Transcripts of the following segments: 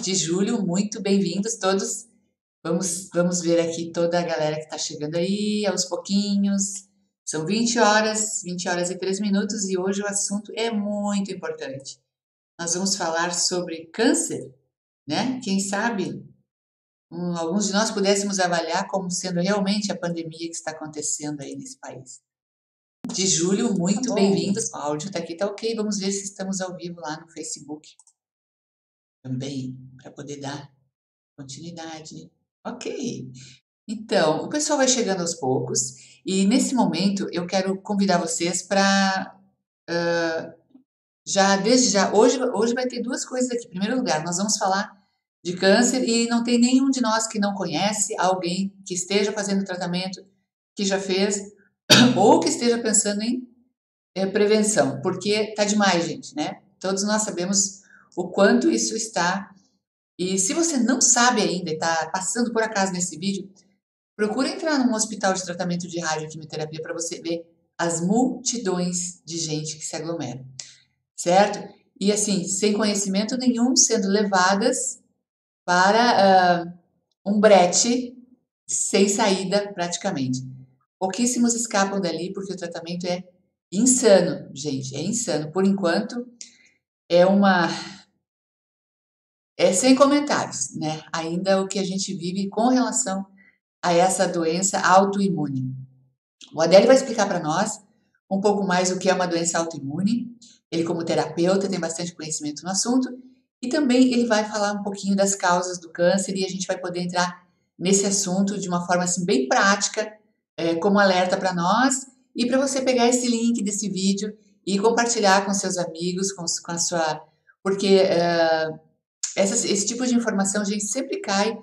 de julho. Muito bem-vindos todos. Vamos ver aqui toda a galera que está chegando aí, aos pouquinhos. São 20 horas e 3 minutos, e hoje o assunto é muito importante. Nós vamos falar sobre câncer, né? Quem sabe alguns de nós pudéssemos avaliar como sendo realmente a pandemia que está acontecendo aí nesse país. De julho, muito bem-vindos. O áudio tá aqui, tá ok. Vamos ver se estamos ao vivo lá no Facebook também, para poder dar continuidade. Ok. Então, o pessoal vai chegando aos poucos, e nesse momento eu quero convidar vocês para desde já, hoje vai ter duas coisas aqui. Em primeiro lugar, nós vamos falar de câncer, e não tem nenhum de nós que não conhece alguém que esteja fazendo tratamento, que já fez, ou que esteja pensando em prevenção, porque tá demais, gente, né? Todos nós sabemos o quanto isso está. E se você não sabe ainda e está passando por acaso nesse vídeo, procure entrar num hospital de tratamento de radioquimioterapia para você ver as multidões de gente que se aglomera, certo? E assim, sem conhecimento nenhum, sendo levadas para um brete sem saída praticamente. Pouquíssimos escapam dali porque o tratamento é insano, gente, é insano. Por enquanto, é sem comentários, né? Ainda o que a gente vive com relação a essa doença autoimune. O Adélio vai explicar para nós um pouco mais o que é uma doença autoimune. Ele, como terapeuta, tem bastante conhecimento no assunto, e também ele vai falar um pouquinho das causas do câncer, e a gente vai poder entrar nesse assunto de uma forma assim bem prática, como alerta para nós, e para você pegar esse link desse vídeo e compartilhar com seus amigos, com a sua... Porque esse tipo de informação a gente sempre cai,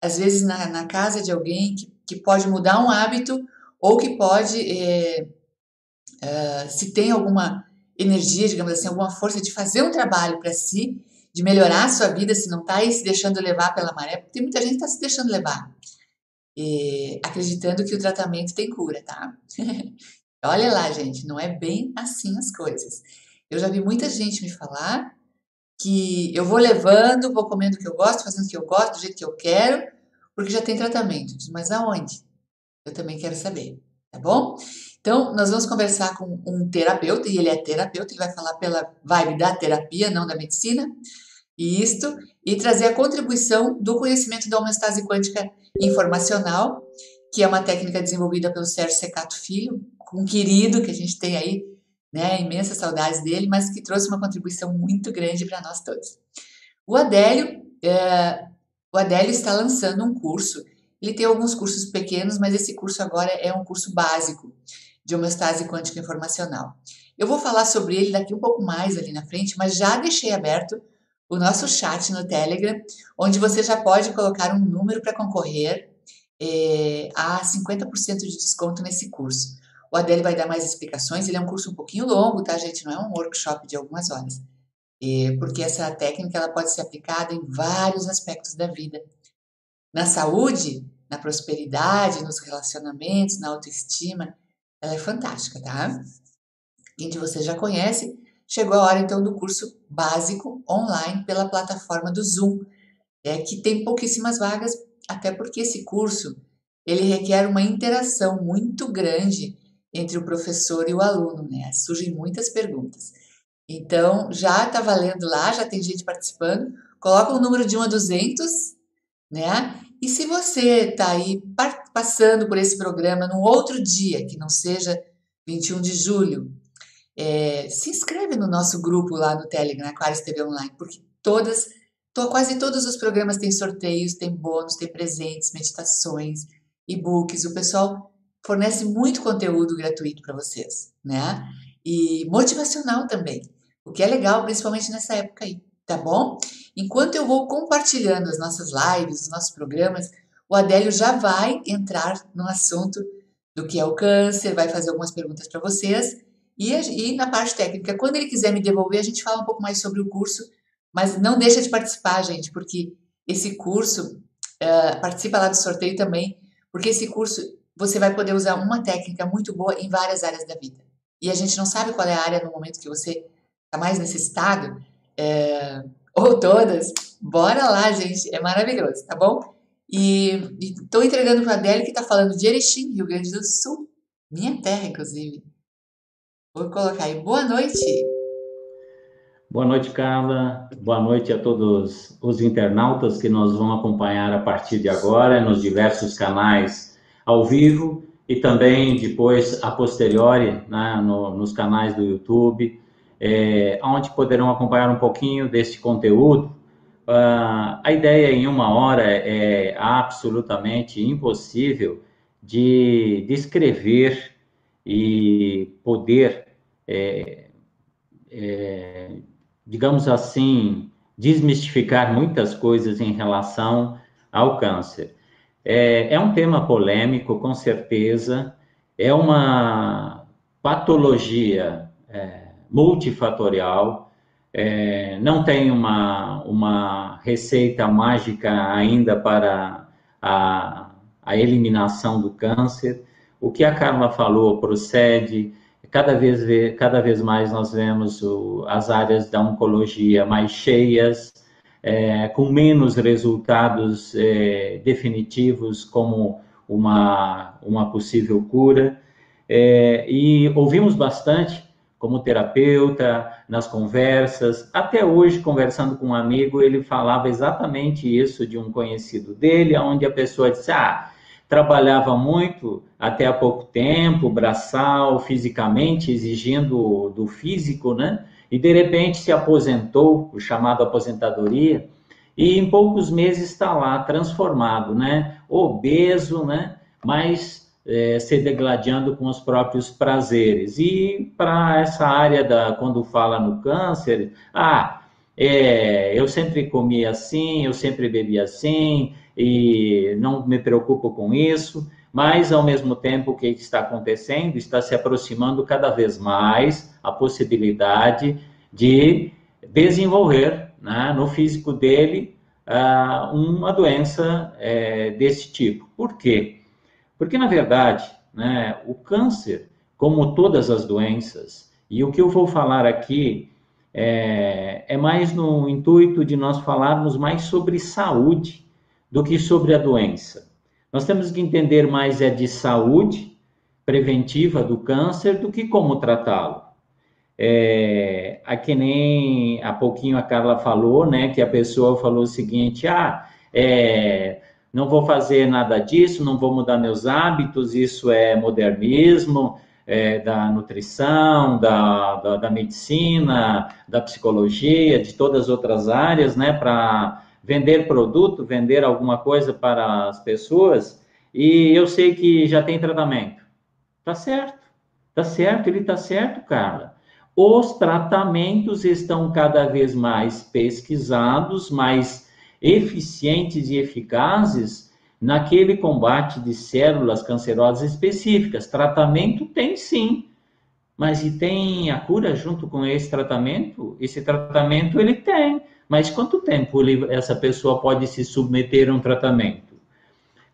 às vezes, na casa de alguém que pode mudar um hábito, ou que pode, se tem alguma energia, digamos assim, alguma força de fazer um trabalho para si, de melhorar a sua vida, se não está aí se deixando levar pela maré, porque tem muita gente que está se deixando levar, acreditando que o tratamento tem cura, tá? Olha lá, gente, não é bem assim as coisas. Eu já vi muita gente me falar que eu vou levando, vou comendo o que eu gosto, fazendo o que eu gosto, do jeito que eu quero, porque já tem tratamento. Mas aonde? Eu também quero saber, tá bom? Então, nós vamos conversar com um terapeuta, e ele é terapeuta, ele vai falar pela vibe da terapia, não da medicina, e trazer a contribuição do conhecimento da homeostase quântica informacional, que é uma técnica desenvolvida pelo Sérgio Secato Filho, um querido que a gente tem aí, né, imensas saudades dele, mas que trouxe uma contribuição muito grande para nós todos. O Adélio está lançando um curso. Ele tem alguns cursos pequenos, mas esse curso agora é um curso básico de homeostase quântica informacional. Eu vou falar sobre ele daqui um pouco mais ali na frente, mas já deixei aberto o nosso chat no Telegram, onde você já pode colocar um número para concorrer a 50% de desconto nesse curso. O Adélio vai dar mais explicações. Ele é um curso um pouquinho longo, tá, gente? Não é um workshop de algumas horas. Porque essa técnica ela pode ser aplicada em vários aspectos da vida. Na saúde, na prosperidade, nos relacionamentos, na autoestima. Ela é fantástica, tá? Quem de vocês já conhece, chegou a hora então do curso básico online pela plataforma do Zoom, que tem pouquíssimas vagas, até porque esse curso ele requer uma interação muito grande entre o professor e o aluno, né? Surgem muitas perguntas. Então, já está valendo lá, já tem gente participando. Coloca o número de 1 a 200, né? E se você está aí passando por esse programa num outro dia, que não seja 21 de julho, se inscreve no nosso grupo lá no Telegram, Aquarius TV Online, porque quase todos os programas têm sorteios, tem bônus, tem presentes, meditações, e-books. O pessoal fornece muito conteúdo gratuito para vocês, né? E motivacional também, o que é legal, principalmente nessa época aí, tá bom? Enquanto eu vou compartilhando as nossas lives, os nossos programas, o Adélio já vai entrar no assunto do que é o câncer, vai fazer algumas perguntas para vocês, e na parte técnica, quando ele quiser me devolver, a gente fala um pouco mais sobre o curso, mas não deixa de participar, gente, porque esse curso, participa lá do sorteio também, porque esse curso você vai poder usar uma técnica muito boa em várias áreas da vida. E a gente não sabe qual é a área no momento que você está mais necessitado, ou todas, Bora lá, gente, é maravilhoso, tá bom? E estou entregando para a Adele, que está falando de Erechim, Rio Grande do Sul, minha terra, inclusive. Vou colocar aí, boa noite. Boa noite, Carla. Boa noite a todos os internautas que nos vão acompanhar a partir de agora nos diversos canais ao vivo e também depois a posteriori, né, nos canais do YouTube, onde poderão acompanhar um pouquinho deste conteúdo. A ideia em uma hora é absolutamente impossível de descrever e poder digamos assim, desmistificar muitas coisas em relação ao câncer. É um tema polêmico, com certeza, é uma patologia multifatorial, não tem uma receita mágica ainda para a eliminação do câncer. O que a Carla falou procede. Cada vez mais nós vemos as áreas da oncologia mais cheias, com menos resultados definitivos, como uma possível cura. E ouvimos bastante, como terapeuta, nas conversas. Até hoje, conversando com um amigo, ele falava exatamente isso de um conhecido dele, onde a pessoa disse: trabalhava muito até há pouco tempo, braçal, fisicamente, exigindo do físico, né? E de repente se aposentou, o chamado aposentadoria, e em poucos meses está lá transformado, né? Obeso, né? Mas se degladiando com os próprios prazeres. E para essa área quando fala no câncer, eu sempre comi assim, eu sempre bebi assim, e não me preocupo com isso, mas ao mesmo tempo o que está acontecendo? Está se aproximando cada vez mais a possibilidade de desenvolver, né, no físico dele uma doença desse tipo. Por quê? Porque, na verdade, né, o câncer, como todas as doenças, e o que eu vou falar aqui é mais no intuito de nós falarmos mais sobre saúde do que sobre a doença. Nós temos que entender mais de saúde preventiva do câncer do que como tratá-lo. Que nem há pouquinho a Carla falou, né, que a pessoa falou o seguinte: não vou fazer nada disso, não vou mudar meus hábitos, isso é modernismo, da nutrição, da medicina, da psicologia, de todas as outras áreas, né, para vender produto, vender alguma coisa para as pessoas, e eu sei que já tem tratamento. Tá certo, ele tá certo, Carla. Os tratamentos estão cada vez mais pesquisados, mais eficientes e eficazes naquele combate de células cancerosas específicas. Tratamento tem sim, mas e tem a cura junto com esse tratamento? Esse tratamento ele tem, mas quanto tempo essa pessoa pode se submeter a um tratamento?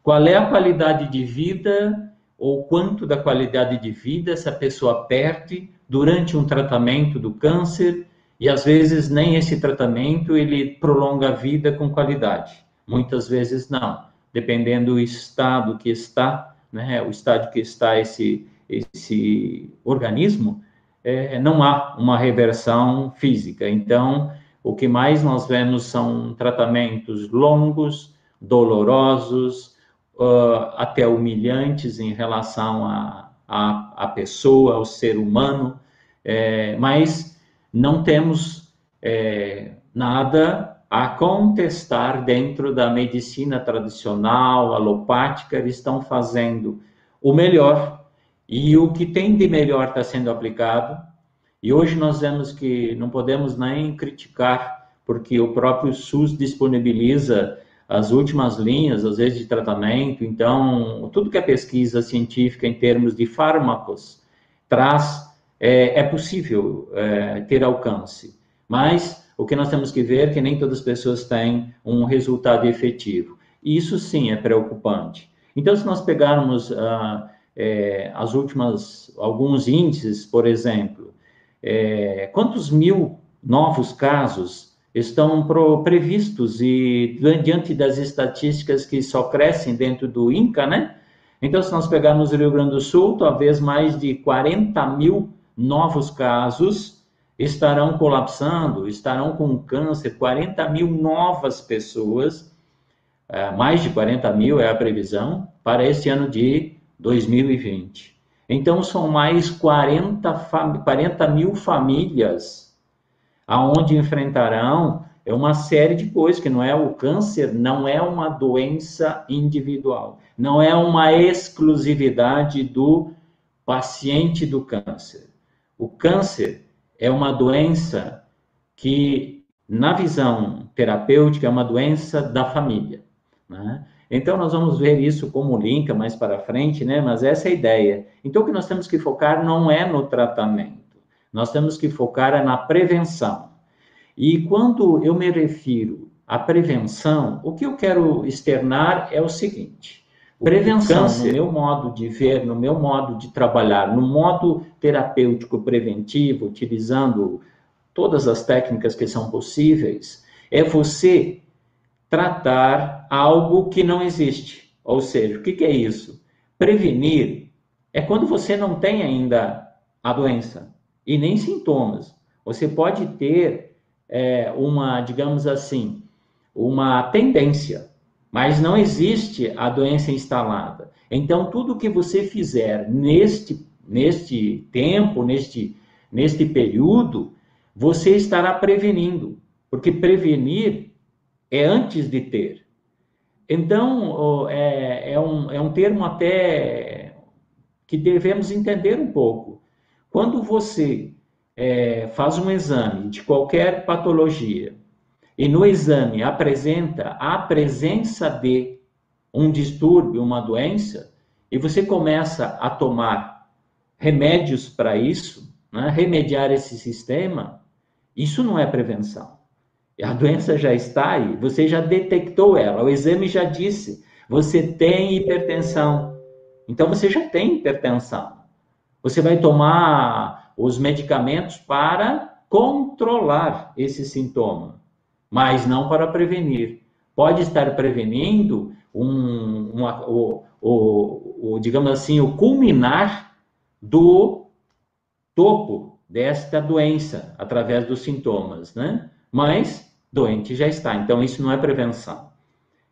Qual é a qualidade de vida ou quanto da qualidade de vida essa pessoa perde durante um tratamento do câncer? E às vezes nem esse tratamento ele prolonga a vida com qualidade. Muitas vezes não, dependendo do estado que está, né, o estado que está esse organismo, não há uma reversão física. Então, o que mais nós vemos são tratamentos longos, dolorosos, até humilhantes em relação à pessoa, ao ser humano, mas não temos nada a contestar dentro da medicina tradicional, alopática. Eles estão fazendo o melhor, e o que tem de melhor está sendo aplicado, e hoje nós vemos que não podemos nem criticar, porque o próprio SUS disponibiliza as últimas linhas, às vezes, de tratamento. Então, tudo que é pesquisa científica em termos de fármacos traz, é possível ter alcance. Mas o que nós temos que ver é que nem todas as pessoas têm um resultado efetivo. E isso sim é preocupante. Então, se nós pegarmos alguns índices, por exemplo, quantos mil novos casos estão previstos e diante das estatísticas que só crescem dentro do INCA, né? Então, se nós pegarmos o Rio Grande do Sul, talvez mais de 40 mil novos casos estarão colapsando, estarão com câncer, 40 mil novas pessoas, mais de 40 mil é a previsão, para este ano de 2020. Então, são mais 40 mil famílias aonde enfrentarão uma série de coisas, que não é o câncer, não é uma doença individual, não é uma exclusividade do paciente do câncer. O câncer é uma doença que, na visão terapêutica, é uma doença da família, né? Então, nós vamos ver isso como linka mais para frente, né? Mas essa é a ideia. Então, o que nós temos que focar não é no tratamento, nós temos que focar na prevenção. E quando eu me refiro à prevenção, o que eu quero externar é o seguinte: prevenção, no meu modo de ver, no meu modo de trabalhar, no modo terapêutico preventivo, utilizando todas as técnicas que são possíveis, é você tratar algo que não existe. Ou seja, o que é isso? Prevenir é quando você não tem ainda a doença e nem sintomas. Você pode ter digamos assim, uma tendência, mas não existe a doença instalada. Então, tudo que você fizer neste tempo, neste período, você estará prevenindo, porque prevenir é antes de ter. Então, é um termo até que devemos entender um pouco. Quando você faz um exame de qualquer patologia e no exame apresenta a presença de um distúrbio, uma doença, e você começa a tomar remédios para isso, né, remediar esse sistema, isso não é prevenção. A doença já está aí, você já detectou ela, o exame já disse, você tem hipertensão, então você já tem hipertensão. Você vai tomar os medicamentos para controlar esse sintoma, mas não para prevenir. Pode estar prevenindo digamos assim, o culminar do topo desta doença através dos sintomas, né? Mas doente já está. Então isso não é prevenção.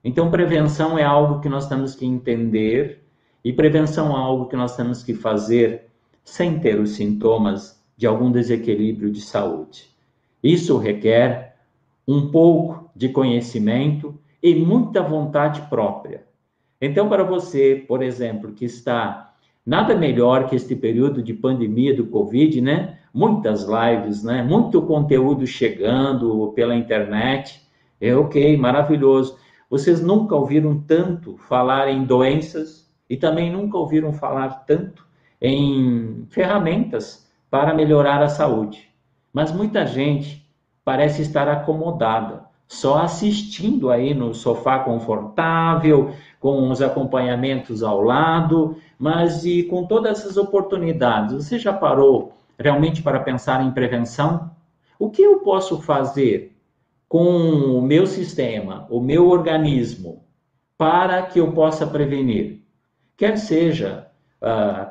Então prevenção é algo que nós temos que entender e prevenção é algo que nós temos que fazer sem ter os sintomas de algum desequilíbrio de saúde. Isso requer um pouco de conhecimento e muita vontade própria. Então, para você, por exemplo, que está nada melhor que este período de pandemia do Covid, né? Muitas lives, né? Muito conteúdo chegando pela internet. Ok, maravilhoso. Vocês nunca ouviram tanto falar em doenças e também nunca ouviram falar tanto em ferramentas para melhorar a saúde. Mas muita gente parece estar acomodada, só assistindo aí no sofá confortável, com os acompanhamentos ao lado, mas e com todas essas oportunidades, você já parou realmente para pensar em prevenção? O que eu posso fazer com o meu sistema, o meu organismo, para que eu possa prevenir? Quer seja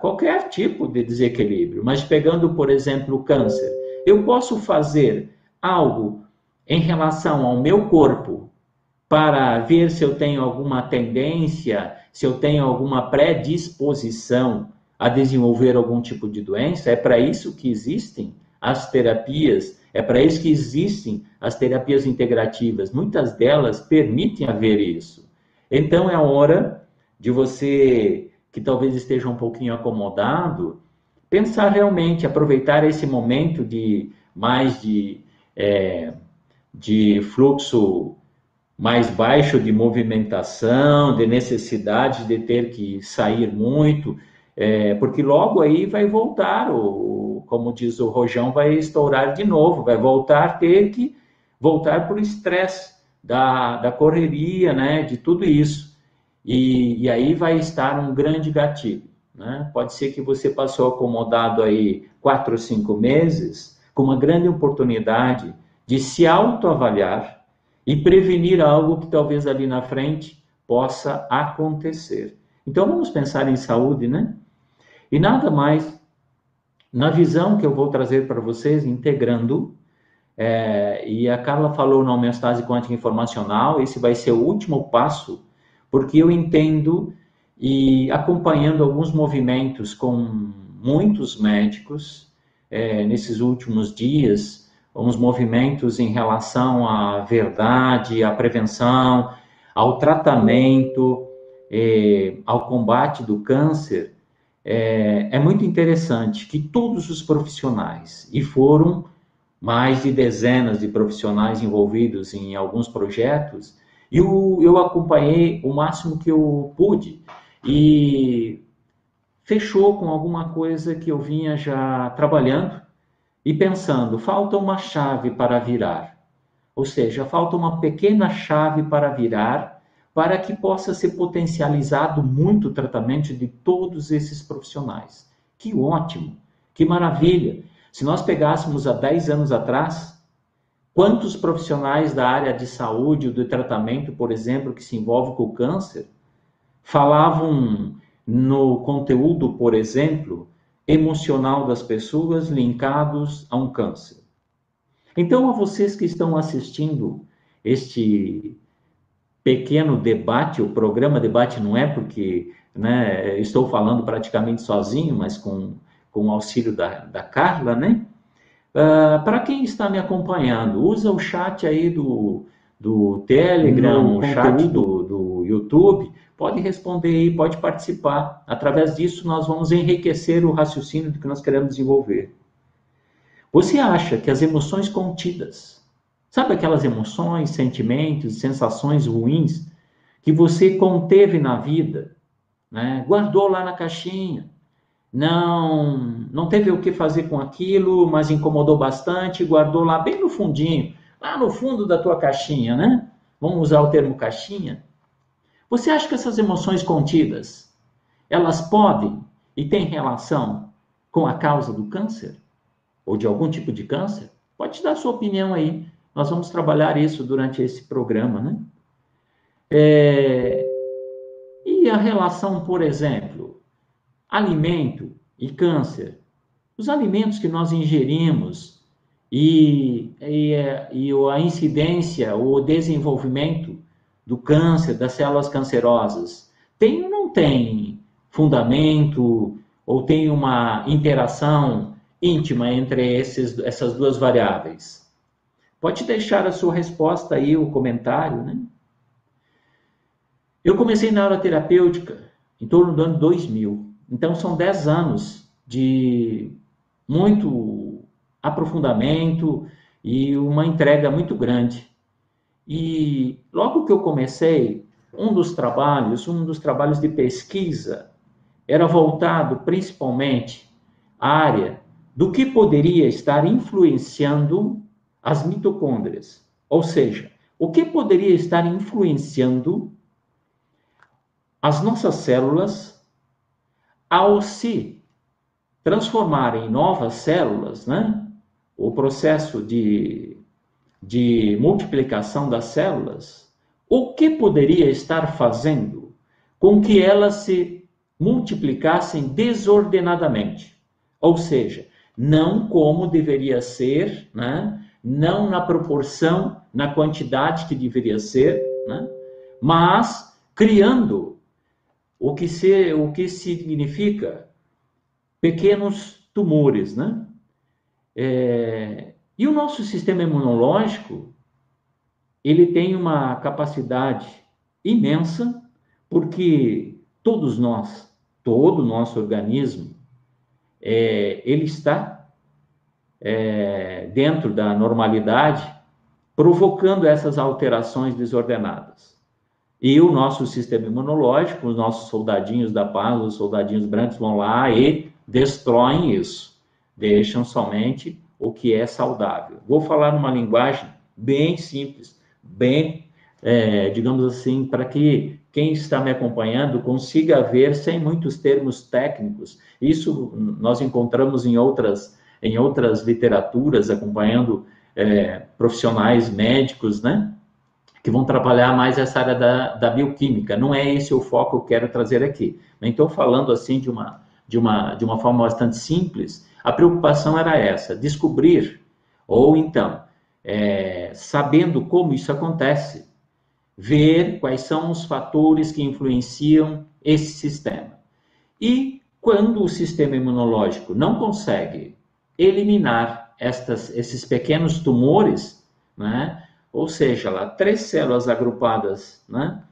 qualquer tipo de desequilíbrio, mas pegando, por exemplo, o câncer, eu posso fazer algo em relação ao meu corpo para ver se eu tenho alguma tendência, se eu tenho alguma predisposição a desenvolver algum tipo de doença? É para isso que existem as terapias, é para isso que existem as terapias integrativas. Muitas delas permitem haver isso. Então é hora de você, que talvez esteja um pouquinho acomodado, pensar realmente, aproveitar esse momento de fluxo mais baixo de movimentação, de necessidade de ter que sair muito, porque logo aí vai voltar, como diz o Rojão, vai estourar de novo, vai voltar a ter que voltar para o estresse da correria, né, de tudo isso. E aí vai estar um grande gatilho, né? Pode ser que você passou acomodado aí 4 ou 5 meses, com uma grande oportunidade de se autoavaliar e prevenir algo que talvez ali na frente possa acontecer. Então vamos pensar em saúde, né? E nada mais, na visão que eu vou trazer para vocês, integrando, e a Carla falou na homeostase quântica informacional, esse vai ser o último passo, porque eu entendo e acompanhando alguns movimentos com muitos médicos nesses últimos dias, uns movimentos em relação à verdade, à prevenção, ao tratamento, ao combate do câncer, é muito interessante que todos os profissionais, e foram mais de dezenas de profissionais envolvidos em alguns projetos, e eu acompanhei o máximo que eu pude, e fechou com alguma coisa que eu vinha já trabalhando e pensando, falta uma chave para virar. Ou seja, falta uma pequena chave para virar para que possa ser potencializado muito o tratamento de todos esses profissionais. Que ótimo, que maravilha. Se nós pegássemos há 10 anos atrás, quantos profissionais da área de saúde ou do tratamento, por exemplo, que se envolve com o câncer, falavam no conteúdo, por exemplo, emocional das pessoas linkados a um câncer. Então, a vocês que estão assistindo este pequeno debate, o programa debate não é porque estou falando praticamente sozinho, mas com o auxílio da Carla, né? Para quem está me acompanhando, usa o chat aí do Telegram, o chat do YouTube, pode responder aí, pode participar. Através disso, nós vamos enriquecer o raciocínio do que nós queremos desenvolver. Você acha que as emoções contidas, sabe aquelas emoções, sentimentos, sensações ruins que você conteve na vida, né? Guardou lá na caixinha, não teve o que fazer com aquilo, mas incomodou bastante, guardou lá bem no fundinho, lá no fundo da tua caixinha, né? Vamos usar o termo caixinha. Você acha que essas emoções contidas, elas podem e têm relação com a causa do câncer? Ou de algum tipo de câncer? Pode dar sua opinião aí. Nós vamos trabalhar isso durante esse programa, né? E a relação, por exemplo, alimento e câncer. Os alimentos que nós ingerimos e a incidência, o desenvolvimento do câncer, das células cancerosas, tem ou não tem fundamento ou tem uma interação íntima entre essas duas variáveis? Pode deixar a sua resposta aí, o comentário, né? Eu comecei na aula terapêutica em torno do ano 2000. Então, são 10 anos de muito aprofundamento e uma entrega muito grande. E logo que eu comecei, um dos trabalhos de pesquisa era voltado principalmente à área do que poderia estar influenciando as mitocôndrias. Ou seja, o que poderia estar influenciando as nossas células ao se transformarem em novas células, né? O processo de multiplicação das células, o que poderia estar fazendo com que elas se multiplicassem desordenadamente? Ou seja, não como deveria ser, né? Não na proporção, na quantidade que deveria ser, né? Mas criando o que significa pequenos tumores, né? E o nosso sistema imunológico, ele tem uma capacidade imensa, porque todo o nosso organismo, ele está dentro da normalidade, provocando essas alterações desordenadas. E o nosso sistema imunológico, os nossos soldadinhos da paz, os soldadinhos brancos vão lá e destroem isso. Deixam somente o que é saudável. Vou falar numa linguagem bem simples, bem, digamos assim, para que quem está me acompanhando consiga ver sem muitos termos técnicos. Isso nós encontramos em outras literaturas, acompanhando profissionais médicos, né? Que vão trabalhar mais essa área da bioquímica. Não é esse o foco que eu quero trazer aqui. Então, falando assim de uma forma bastante simples, a preocupação era essa, descobrir, ou então, sabendo como isso acontece, ver quais são os fatores que influenciam esse sistema. E quando o sistema imunológico não consegue eliminar esses pequenos tumores, né? Ou seja, lá, 3 células agrupadas, né,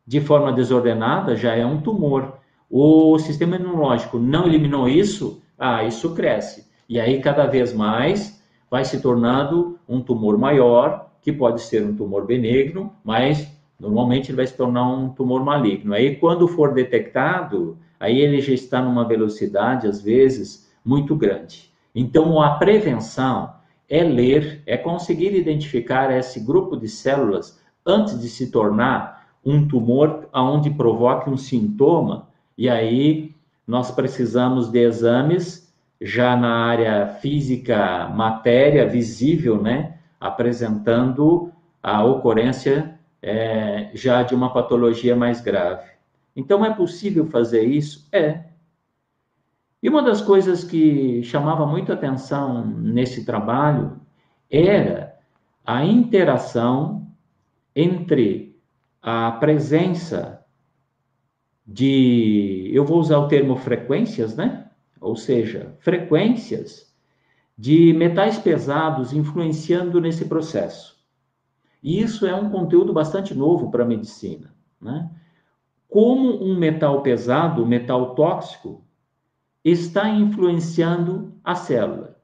de forma desordenada já é um tumor. O sistema imunológico não eliminou isso, isso cresce. E aí, cada vez mais, vai se tornando um tumor maior, que pode ser um tumor benigno, mas normalmente ele vai se tornar um tumor maligno. Aí, quando for detectado, aí ele já está numa velocidade, às vezes, muito grande. Então, a prevenção é ler, é conseguir identificar esse grupo de células antes de se tornar um tumor onde provoque um sintoma, e aí nós precisamos de exames já na área física, matéria visível, né, apresentando a ocorrência já de uma patologia mais grave. Então, é possível fazer isso? E uma das coisas que chamava muito atenção nesse trabalho era a interação entre a presença eu vou usar o termo frequências, né? Ou seja, frequências de metais pesados influenciando nesse processo. E isso é um conteúdo bastante novo para a medicina, né? Como um metal pesado, um metal tóxico, está influenciando a célula.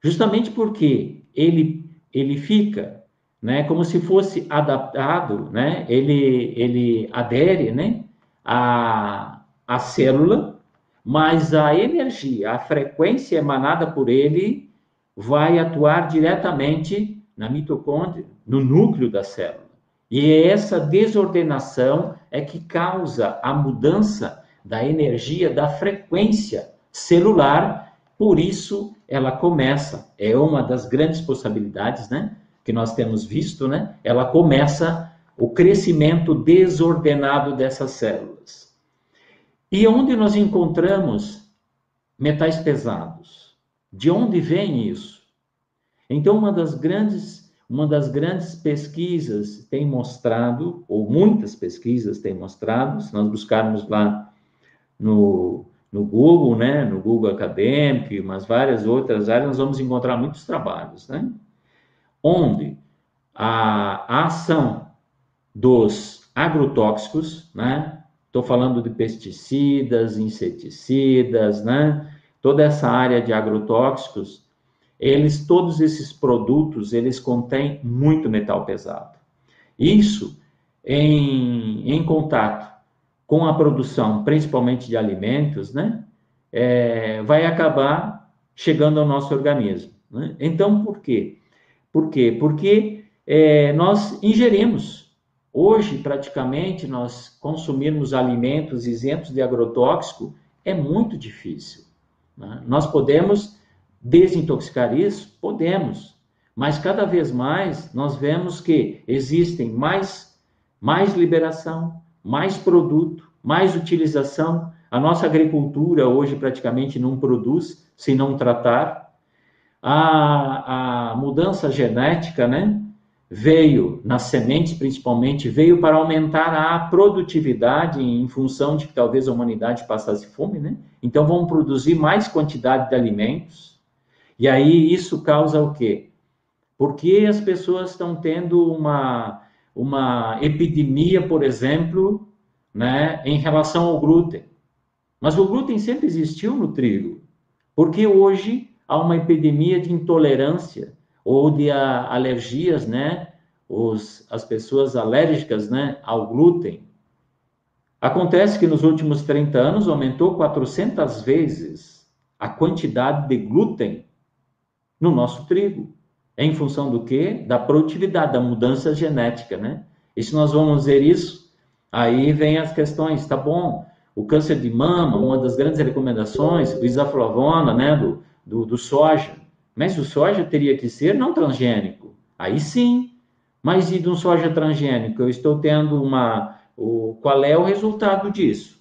Justamente porque ele fica, né, como se fosse adaptado, né, ele adere, né, à célula, mas a energia, a frequência emanada por ele vai atuar diretamente na mitocôndria, no núcleo da célula. E essa desordenação é que causa a mudança da energia, da frequência celular. Por isso, ela começa, é uma das grandes possibilidades, né, que nós temos visto, né, ela começa o crescimento desordenado dessas células. E onde nós encontramos metais pesados? De onde vem isso? Então, uma das grandes pesquisas tem mostrado, ou muitas pesquisas têm mostrado, se nós buscarmos lá no Google, né, no Google Acadêmico e umas várias outras áreas, nós vamos encontrar muitos trabalhos, né, onde a ação dos agrotóxicos, né, estou falando de pesticidas, inseticidas, né, toda essa área de agrotóxicos, todos esses produtos, eles contêm muito metal pesado. Isso, em contato com a produção, principalmente de alimentos, né, vai acabar chegando ao nosso organismo, né? Então, por quê? Por quê? Porque nós ingerimos. Hoje, praticamente, nós consumirmos alimentos isentos de agrotóxico é muito difícil, né? Nós podemos desintoxicar isso? Podemos. Mas cada vez mais nós vemos que existem mais liberação, mais produto, mais utilização. A nossa agricultura hoje praticamente não produz se não tratar. A mudança genética, né, veio nas sementes principalmente, veio para aumentar a produtividade em função de que talvez a humanidade passasse fome, né? Então vamos produzir mais quantidade de alimentos. E aí isso causa o quê? Porque as pessoas estão tendo uma epidemia, por exemplo, né, em relação ao glúten. Mas o glúten sempre existiu no trigo. Porque hoje há uma epidemia de intolerância ou de alergias, né? As pessoas alérgicas, né, ao glúten. Acontece que nos últimos 30 anos aumentou 400 vezes a quantidade de glúten no nosso trigo. Em função do quê? Da produtividade, da mudança genética, né? E se nós vamos ver isso, aí vem as questões, tá bom, o câncer de mama, uma das grandes recomendações, o isoflavona, né, do soja, Mas o soja teria que ser não transgênico. Aí sim. Mas e de um soja transgênico? Eu estou tendo qual é o resultado disso?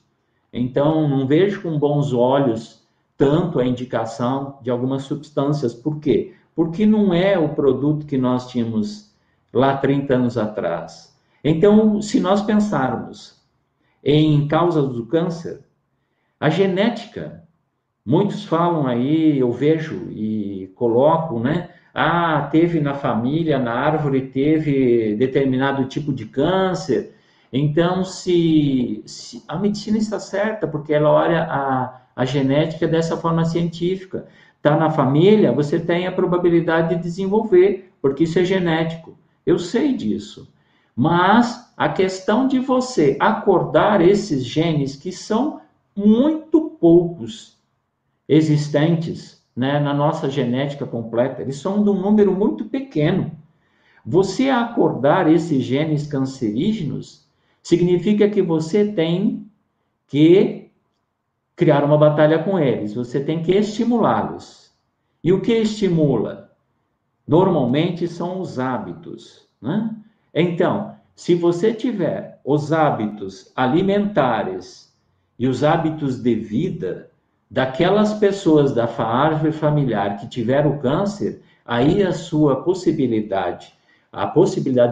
Então, não vejo com bons olhos tanto a indicação de algumas substâncias. Por quê? Porque não é o produto que nós tínhamos lá 30 anos atrás. Então, se nós pensarmos em causas do câncer, a genética, muitos falam aí, eu vejo e coloco, né? Ah, teve na família, na árvore, teve determinado tipo de câncer. Então, se a medicina está certa, porque ela olha a genética dessa forma científica. Está na família, você tem a probabilidade de desenvolver, porque isso é genético. Eu sei disso. Mas a questão de você acordar esses genes que são muito poucos existentes, né, na nossa genética completa, eles são de um número muito pequeno. Você acordar esses genes cancerígenos significa que você tem que criar uma batalha com eles, você tem que estimulá-los. E o que estimula? Normalmente são os hábitos, né? Então, se você tiver os hábitos alimentares e os hábitos de vida daquelas pessoas da árvore familiar que tiveram câncer, aí a possibilidade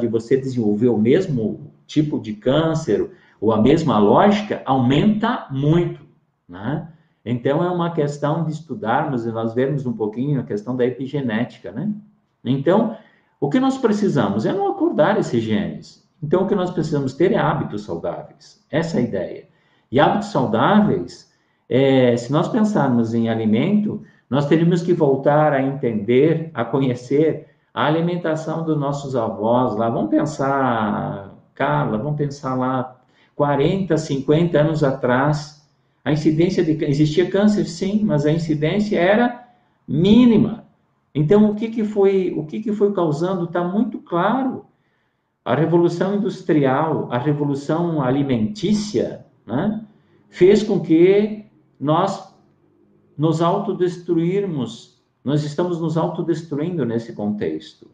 de você desenvolver o mesmo tipo de câncer ou a mesma lógica aumenta muito, né? Então é uma questão de estudarmos e nós vermos um pouquinho a questão da epigenética, né? Então, o que nós precisamos é não acordar esses genes. Então, o que nós precisamos ter é hábitos saudáveis. Essa é a ideia. E hábitos saudáveis, se nós pensarmos em alimento, nós teríamos que voltar a entender, a conhecer a alimentação dos nossos avós lá. Vamos pensar, Carla, vamos pensar lá 40, 50 anos atrás, a incidência existia câncer, sim, mas a incidência era mínima. Então, o que foi causando está muito claro. A revolução industrial, a revolução alimentícia, né, fez com que nós nos autodestruirmos, nós estamos nos autodestruindo nesse contexto.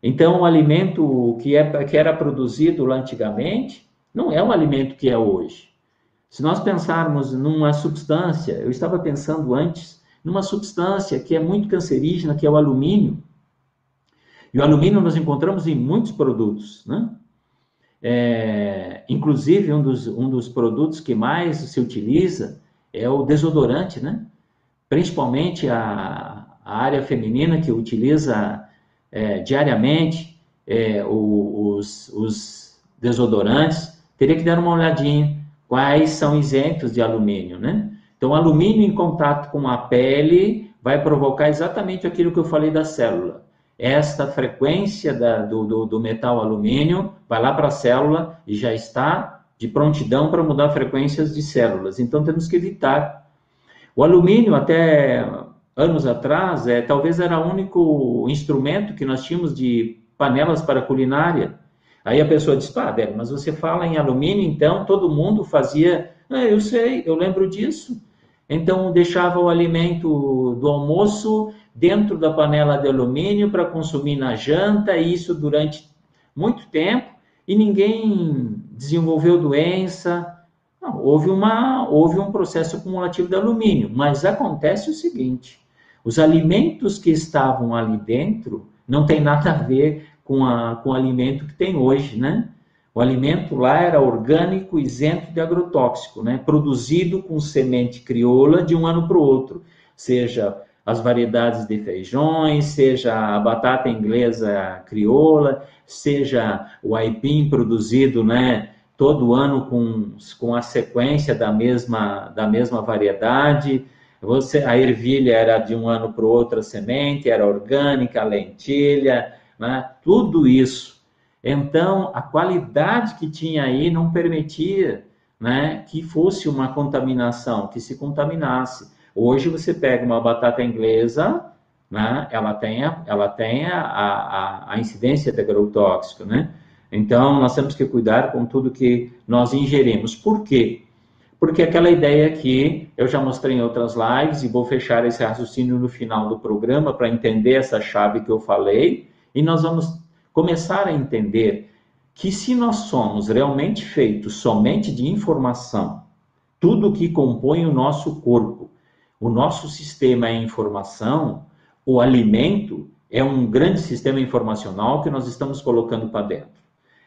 Então, o alimento que era produzido lá antigamente não é o alimento que é hoje. Se nós pensarmos numa substância, eu estava pensando antes, numa substância que é muito cancerígena, que é o alumínio. E o alumínio nós encontramos em muitos produtos, né? Inclusive, um dos produtos que mais se utiliza é o desodorante, né? Principalmente a área feminina que utiliza diariamente os desodorantes, teria que dar uma olhadinha quais são isentos de alumínio, né? Então, alumínio em contato com a pele vai provocar exatamente aquilo que eu falei da célula. Esta frequência do metal alumínio vai lá para a célula e já está de prontidão para mudar frequências de células. Então, temos que evitar. O alumínio, até anos atrás, talvez era o único instrumento que nós tínhamos de panelas para culinária. Aí a pessoa diz, Belo, mas você fala em alumínio, então todo mundo fazia... eu sei, eu lembro disso. Então, deixava o alimento do almoço dentro da panela de alumínio para consumir na janta, e isso durante muito tempo, e ninguém desenvolveu doença. Não, houve um processo acumulativo de alumínio, mas acontece o seguinte, os alimentos que estavam ali dentro não tem nada a ver com o alimento que tem hoje, né? O alimento lá era orgânico, isento de agrotóxico, né? Produzido com semente crioula de um ano para o outro, seja as variedades de feijões, seja a batata inglesa crioula, seja o aipim produzido, né, todo ano com a sequência da mesma variedade. A ervilha era de um ano para o outro a semente, era orgânica, a lentilha, né? Tudo isso. Então, a qualidade que tinha aí não permitia, né, que fosse uma contaminação, que se contaminasse. Hoje você pega uma batata inglesa, né, ela tem a incidência de agrotóxico, né? Então, nós temos que cuidar com tudo que nós ingerimos. Por quê? porque aquela ideia que eu já mostrei em outras lives, e vou fechar esse raciocínio no final do programa para entender essa chave que eu falei, e nós vamos começar a entender que se nós somos realmente feitos somente de informação, tudo que compõe o nosso corpo, o nosso sistema é informação, o alimento é um grande sistema informacional que nós estamos colocando para dentro.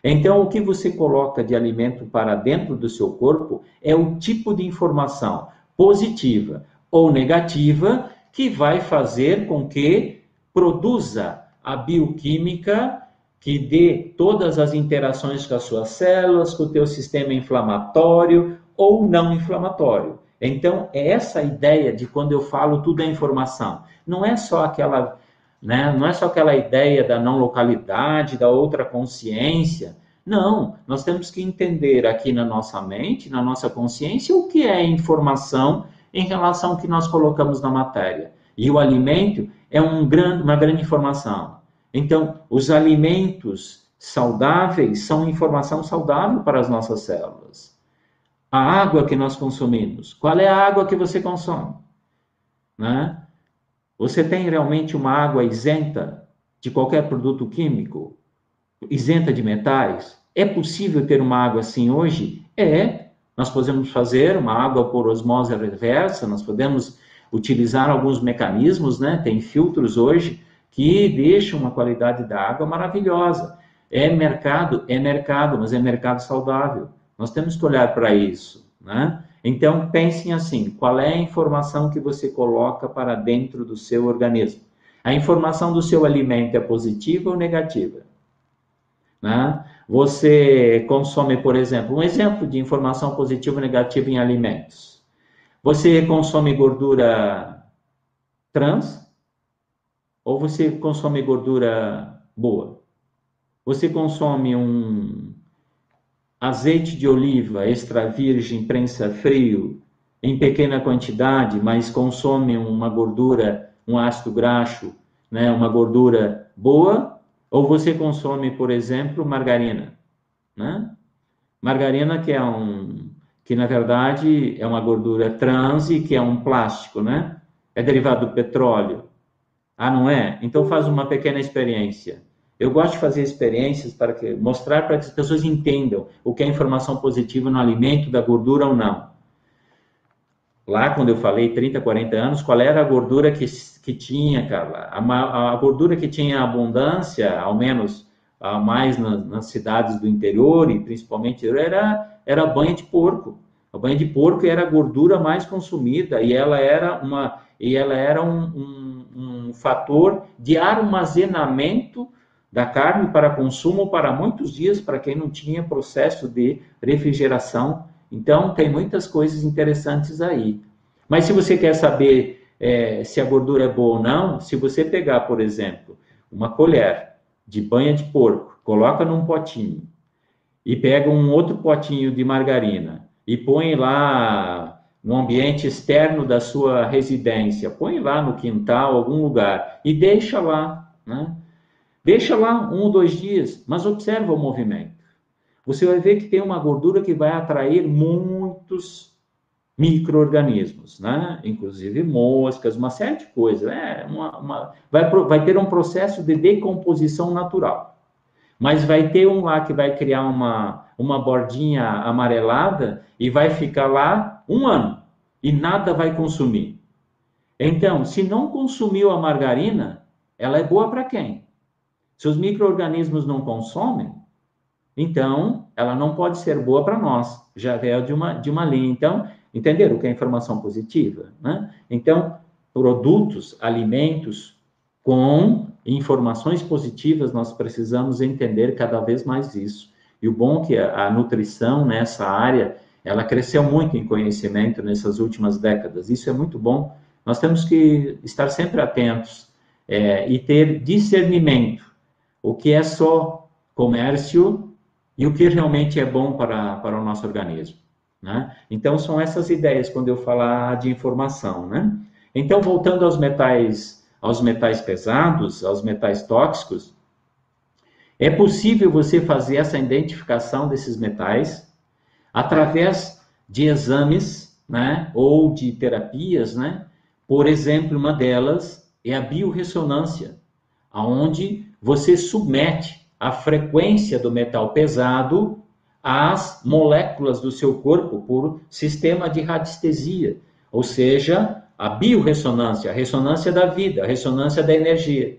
Então, o que você coloca de alimento para dentro do seu corpo é o tipo de informação positiva ou negativa que vai fazer com que produza a bioquímica que dê todas as interações com as suas células, com o teu sistema inflamatório ou não inflamatório. Então, é essa a ideia de quando eu falo tudo é informação. Não é só aquela, né, não é só aquela ideia da não localidade, da outra consciência. Não, nós temos que entender aqui na nossa mente, na nossa consciência, o que é informação em relação ao que nós colocamos na matéria. E o alimento é uma grande informação. Então, os alimentos saudáveis são informação saudável para as nossas células. A água que nós consumimos. Qual é a água que você consome? Né? Você tem realmente uma água isenta de qualquer produto químico? Isenta de metais? É possível ter uma água assim hoje? É. Nós podemos fazer uma água por osmose reversa, nós podemos utilizar alguns mecanismos, né? Tem filtros hoje que deixam uma qualidade da água maravilhosa. É mercado, mas é mercado saudável. Nós temos que olhar para isso, né? Então, pensem assim, qual é a informação que você coloca para dentro do seu organismo? A informação do seu alimento é positiva ou negativa? Né? Você consome, por exemplo, um exemplo de informação positiva ou negativa em alimentos. Você consome gordura trans ou você consome gordura boa? Você consome um azeite de oliva extra virgem, prensa frio, em pequena quantidade, mas consome uma gordura, um ácido graxo, né, uma gordura boa, ou você consome, por exemplo, margarina, né? Margarina que na verdade é uma gordura trans e que é um plástico, né? É derivado do petróleo. Ah, não é? Então faz uma pequena experiência. Eu gosto de fazer experiências para mostrar para que as pessoas entendam o que é informação positiva no alimento, da gordura ou não. Lá, quando eu falei 30, 40 anos, qual era a gordura que tinha, Carla? A gordura que tinha abundância, ao menos mais nas cidades do interior, e principalmente, era a banha de porco. A banha de porco era a gordura mais consumida, e ela era um fator de armazenamento da carne para consumo para muitos dias, para quem não tinha processo de refrigeração. Então, tem muitas coisas interessantes aí. Mas se você quer saber se a gordura é boa ou não, se você pegar, por exemplo, uma colher de banha de porco, coloca num potinho, e pega um outro potinho de margarina, e põe lá no ambiente externo da sua residência, põe lá no quintal, algum lugar, e deixa lá, né? Deixa lá 1 ou 2 dias, mas observa o movimento. Você vai ver que tem uma gordura que vai atrair muitos micro-organismos, né? Inclusive moscas, uma série de coisas. Vai ter um processo de decomposição natural. Mas vai ter um lá que vai criar uma bordinha amarelada e vai ficar lá 1 ano e nada vai consumir. Então, se não consumiu a margarina, ela é boa para quem? Se os micro-organismos não consomem, então ela não pode ser boa para nós. Já é de uma linha. Então, entenderam o que é informação positiva, né? Então, produtos, alimentos com informações positivas, nós precisamos entender cada vez mais isso. E o bom é que a nutrição nessa área, ela cresceu muito em conhecimento nessas últimas décadas. Isso é muito bom. Nós temos que estar sempre atentos e ter discernimento. O que é só comércio e o que realmente é bom para o nosso organismo, né? Então, são essas ideias quando eu falar de informação, né? Então, voltando aos metais pesados, aos metais tóxicos, é possível você fazer essa identificação desses metais através de exames, né, ou de terapias, né? Por exemplo, uma delas é a biorressonância, aonde você submete a frequência do metal pesado às moléculas do seu corpo por sistema de radiestesia, ou seja, a biorressonância, a ressonância da vida, a ressonância da energia.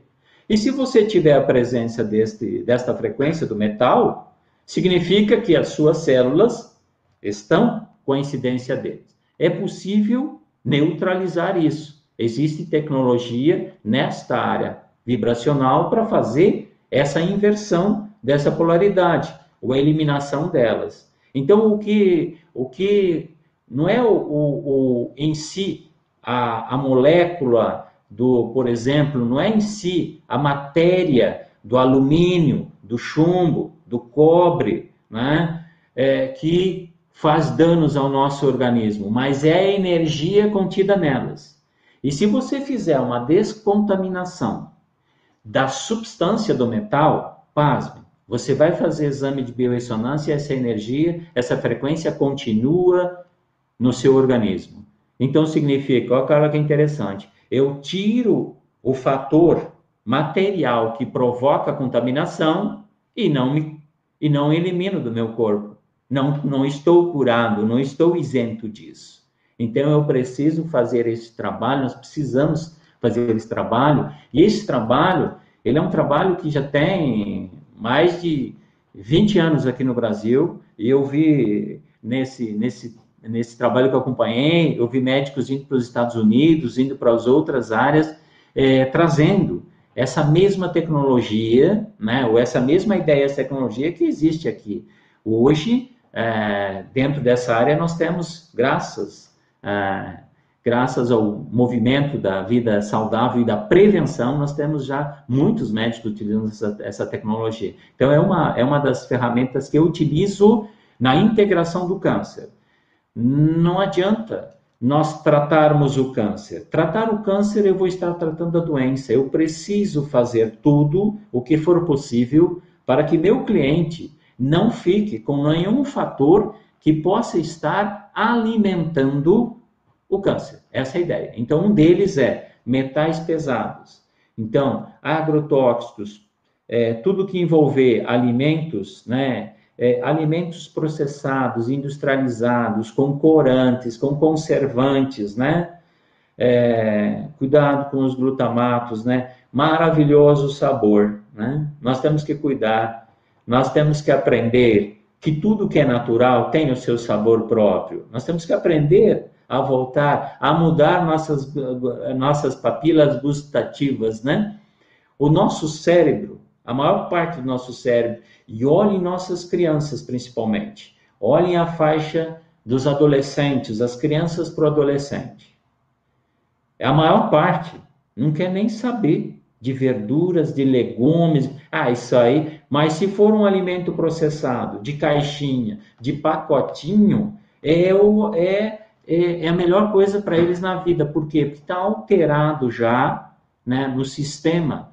E se você tiver a presença desta frequência do metal, significa que as suas células estão com a incidência deles. É possível neutralizar isso. Existe tecnologia nesta área vibracional para fazer essa inversão dessa polaridade, ou a eliminação delas. Então, o que não é em si a molécula por exemplo, não é em si a matéria do alumínio, do chumbo, do cobre, né, que faz danos ao nosso organismo, mas é a energia contida nelas. E se você fizer uma descontaminação da substância do metal, pasme, você vai fazer exame de biorressonância e essa energia, essa frequência continua no seu organismo. Então significa, olha que interessante, eu tiro o fator material que provoca a contaminação e não elimino do meu corpo. Não estou curado, não estou isento disso. Então eu preciso fazer esse trabalho, nós precisamos fazer esse trabalho, e esse trabalho, ele é um trabalho que já tem mais de 20 anos aqui no Brasil, e eu vi nesse trabalho que eu acompanhei, eu vi médicos indo para os Estados Unidos, indo para as outras áreas, trazendo essa mesma tecnologia, né, ou essa mesma ideia, essa tecnologia que existe aqui. Hoje, dentro dessa área, nós temos, graças ao movimento da vida saudável e da prevenção, nós temos já muitos médicos utilizando essa tecnologia. Então, é uma das ferramentas que eu utilizo na integração do câncer. Não adianta nós tratarmos o câncer. Tratar o câncer, eu vou estar tratando a doença. Eu preciso fazer tudo o que for possível para que meu cliente não fique com nenhum fator que possa estar alimentando o câncer. Essa é a ideia. Então, um deles é metais pesados. Então, agrotóxicos, tudo que envolver alimentos, né? Alimentos processados, industrializados, com corantes, com conservantes, né? Cuidado com os glutamatos, né? Maravilhoso sabor, né? Nós temos que cuidar, nós temos que aprender que tudo que é natural tem o seu sabor próprio. Nós temos que aprender a voltar, a mudar nossas papilas gustativas, né? O nosso cérebro, a maior parte do nosso cérebro, e olhem nossas crianças principalmente, olhem a faixa dos adolescentes, as crianças para o adolescente. A maior parte não quer nem saber de verduras, de legumes, isso aí, mas se for um alimento processado, de caixinha, de pacotinho, é a melhor coisa para eles na vida. Por quê? Porque está alterado já, né, no sistema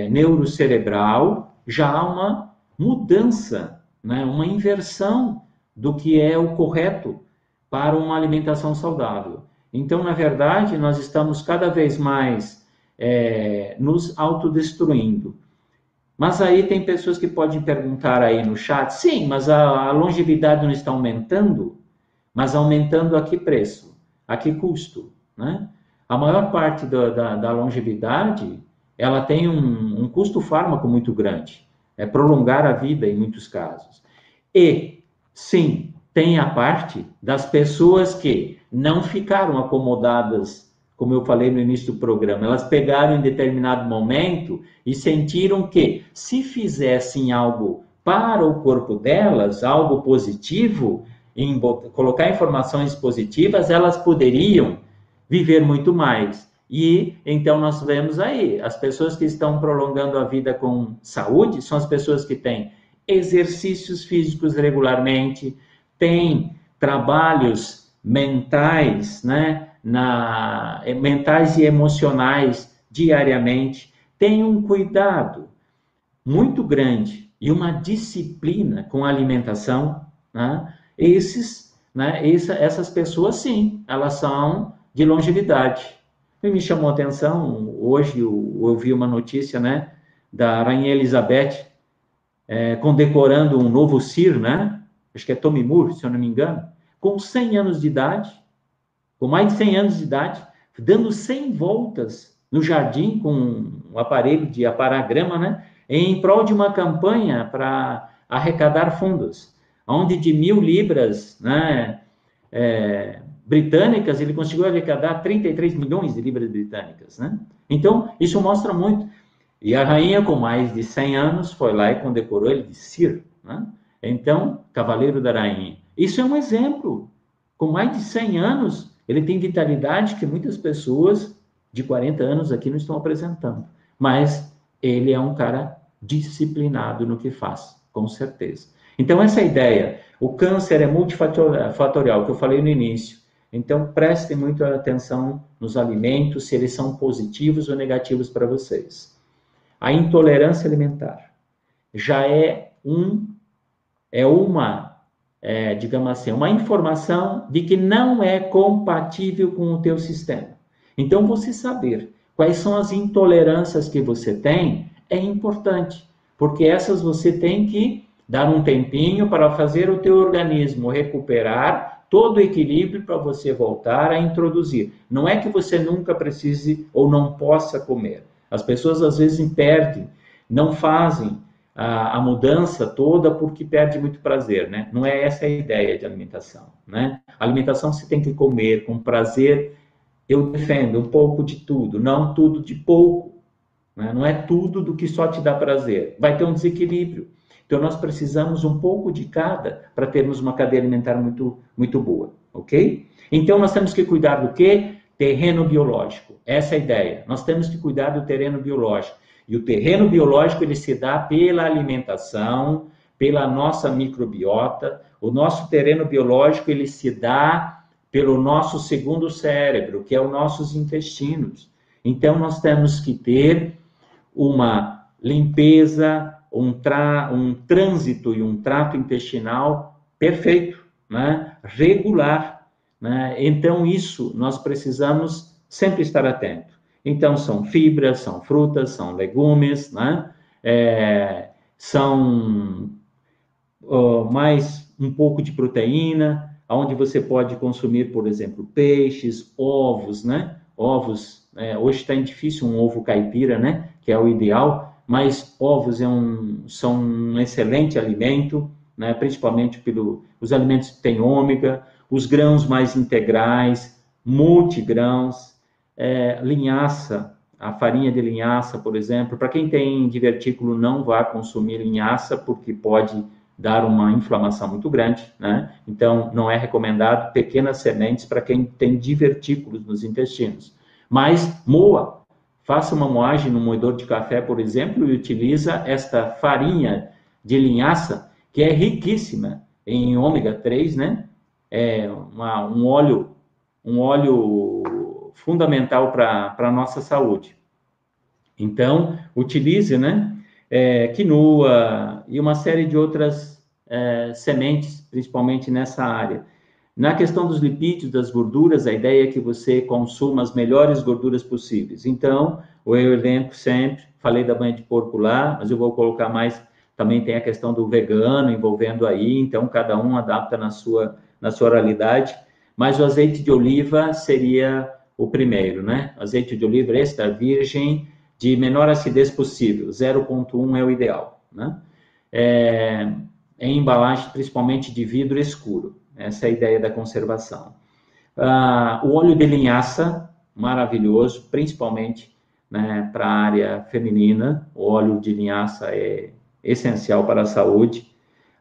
neurocerebral, já há uma mudança, né, uma inversão do que é o correto para uma alimentação saudável. Então, na verdade, nós estamos cada vez mais nos autodestruindo. Mas aí tem pessoas que podem perguntar aí no chat, sim, mas a longevidade não está aumentando? Mas aumentando a que preço? A que custo? Né? A maior parte da longevidade, ela tem um custo fármaco muito grande. É prolongar a vida em muitos casos. E, sim, tem a parte das pessoas que não ficaram acomodadas, como eu falei no início do programa. Elas pegaram em determinado momento e sentiram que, se fizessem algo para o corpo delas, algo positivo, colocar informações positivas, elas poderiam viver muito mais. E então nós vemos aí, as pessoas que estão prolongando a vida com saúde são as pessoas que têm exercícios físicos regularmente, têm trabalhos mentais, né, mentais e emocionais diariamente, têm um cuidado muito grande e uma disciplina com a alimentação, né? Esses né? Essas pessoas, sim, elas são de longevidade. E me chamou a atenção, hoje eu vi uma notícia, né, da Rainha Elizabeth, condecorando um novo Sir, né? Acho que é Tommy Moore, se eu não me engano, com 100 anos de idade, com mais de 100 anos de idade, dando 100 voltas no jardim com um aparelho de aparar grama, né? Em prol de uma campanha para arrecadar fundos, onde de 1.000 libras, né, britânicas, ele conseguiu arrecadar 33 milhões de libras britânicas, né? Então, isso mostra muito. E a rainha, com mais de 100 anos, foi lá e condecorou ele de Sir, né? Então, Cavaleiro da Rainha. Isso é um exemplo. Com mais de 100 anos, ele tem vitalidade que muitas pessoas de 40 anos aqui não estão apresentando. Mas ele é um cara disciplinado no que faz, com certeza. Então, essa ideia, o câncer é multifatorial, que eu falei no início. Então, prestem muita atenção nos alimentos, se eles são positivos ou negativos para vocês. A intolerância alimentar já digamos assim, uma informação de que não é compatível com o teu sistema. Então, você saber quais são as intolerâncias que você tem é importante, porque essas você tem que dar um tempinho para fazer o teu organismo recuperar todo o equilíbrio para você voltar a introduzir. Não é que você nunca precise ou não possa comer. As pessoas às vezes perdem, não fazem a mudança toda porque perde muito prazer, né? Não é essa a ideia de alimentação, né? A alimentação você tem que comer com prazer. Eu defendo um pouco de tudo, não tudo de pouco, né? Não é tudo do que só te dá prazer. Vai ter um desequilíbrio. Então, nós precisamos um pouco de cada para termos uma cadeia alimentar muito, muito boa, ok? Então, nós temos que cuidar do quê? Terreno biológico. Essa é a ideia. Nós temos que cuidar do terreno biológico. E o terreno biológico, ele se dá pela alimentação, pela nossa microbiota. O nosso terreno biológico, ele se dá pelo nosso segundo cérebro, que é os nossos intestinos. Então, nós temos que ter uma limpeza, um trânsito e um trato intestinal perfeito, né? Regular, né? Então, isso nós precisamos sempre estar atento. Então, são fibras, são frutas, são legumes, né? São mais um pouco de proteína, onde você pode consumir, por exemplo, peixes, ovos, né? Ovos, hoje está difícil um ovo caipira, né? Que é o ideal, mas ovos são um excelente alimento, né? Principalmente os alimentos que têm ômega, os grãos mais integrais, multigrãos, linhaça, a farinha de linhaça, por exemplo. Para quem tem divertículo, não vá consumir linhaça, porque pode dar uma inflamação muito grande, né? Então, não é recomendado pequenas sementes para quem tem divertículos nos intestinos. Mas moa, faça uma moagem no moedor de café, por exemplo, e utiliza esta farinha de linhaça, que é riquíssima em ômega 3, né? É um óleo fundamental para a nossa saúde. Então, utilize, né? Quinoa e uma série de outras sementes, principalmente nessa área. Na questão dos lipídios, das gorduras, a ideia é que você consuma as melhores gorduras possíveis. Então, eu elenco sempre, falei da banha de porco lá, mas eu vou colocar mais, também tem a questão do vegano envolvendo aí, então cada um adapta na sua realidade, mas o azeite de oliva seria o primeiro, né? Azeite de oliva extra virgem, de menor acidez possível, 0,1 é o ideal, né? Em embalagem, principalmente de vidro escuro. Essa é a ideia da conservação. O óleo de linhaça, maravilhoso, principalmente, né, para a área feminina. O óleo de linhaça é essencial para a saúde.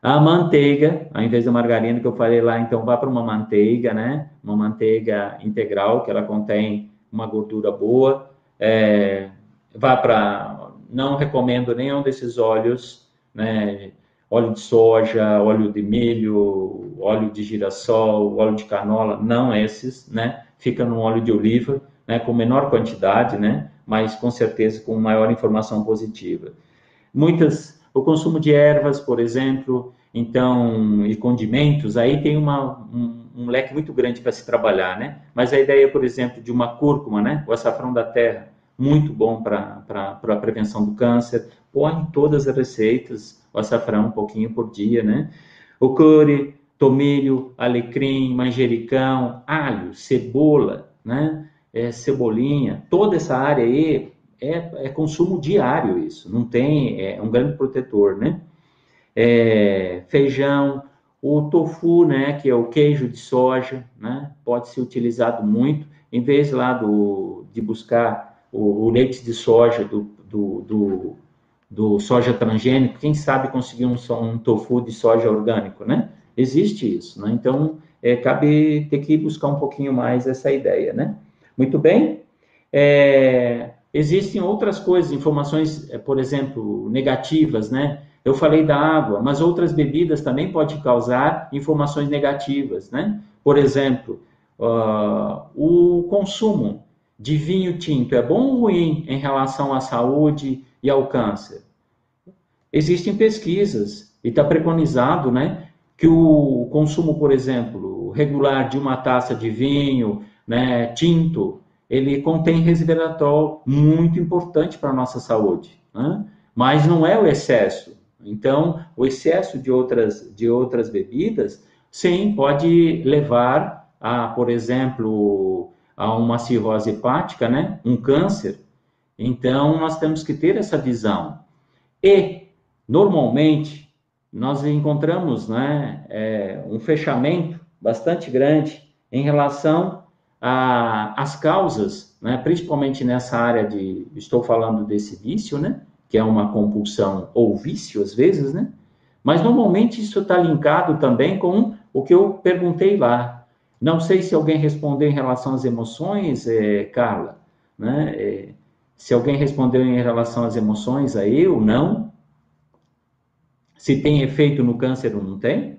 A manteiga, ao invés da margarina que eu falei lá, então vá para uma manteiga, né? Uma manteiga integral, que ela contém uma gordura boa. Não recomendo nenhum desses óleos, né? Óleo de soja, óleo de milho, óleo de girassol, óleo de canola, não esses, né? Fica no óleo de oliva, né? Com menor quantidade, né? Mas com certeza com maior informação positiva. O consumo de ervas, por exemplo, então, e condimentos, aí tem um leque muito grande para se trabalhar, né? Mas a ideia, por exemplo, de uma cúrcuma, né? O açafrão da terra, muito bom para a prevenção do câncer. Põe em todas as receitas o açafrão um pouquinho por dia, né? O curry, tomilho, alecrim, manjericão, alho, cebola, né? Cebolinha, toda essa área aí é consumo diário isso, não tem, é um grande protetor, né? Feijão, o tofu, né, que é o queijo de soja, né, pode ser utilizado muito, em vez lá de buscar o leite de soja do soja transgênico, quem sabe conseguir um tofu de soja orgânico, né? Existe isso, né? Então, cabe ter que buscar um pouquinho mais essa ideia, né? Muito bem. Existem outras coisas, informações, por exemplo, negativas, né? Eu falei da água, mas outras bebidas também podem causar informações negativas, né? Por exemplo, o consumo de vinho tinto é bom ou ruim em relação à saúde e ao câncer? Existem pesquisas e está preconizado, né, que o consumo, por exemplo, regular de uma taça de vinho, né, tinto, ele contém resveratrol muito importante para a nossa saúde, né? Mas não é o excesso. Então, o excesso de outras bebidas, sim, pode levar a, por exemplo, a uma cirrose hepática, né? Um câncer. Então, nós temos que ter essa visão. E, normalmente, nós encontramos, né, um fechamento bastante grande em relação às causas, né, principalmente nessa área estou falando desse vício, né, que é uma compulsão ou vício, às vezes, né, mas normalmente isso está linkado também com o que eu perguntei lá. Não sei se alguém respondeu em relação às emoções, Carla, né, se alguém respondeu em relação às emoções aí ou não, se tem efeito no câncer ou não tem.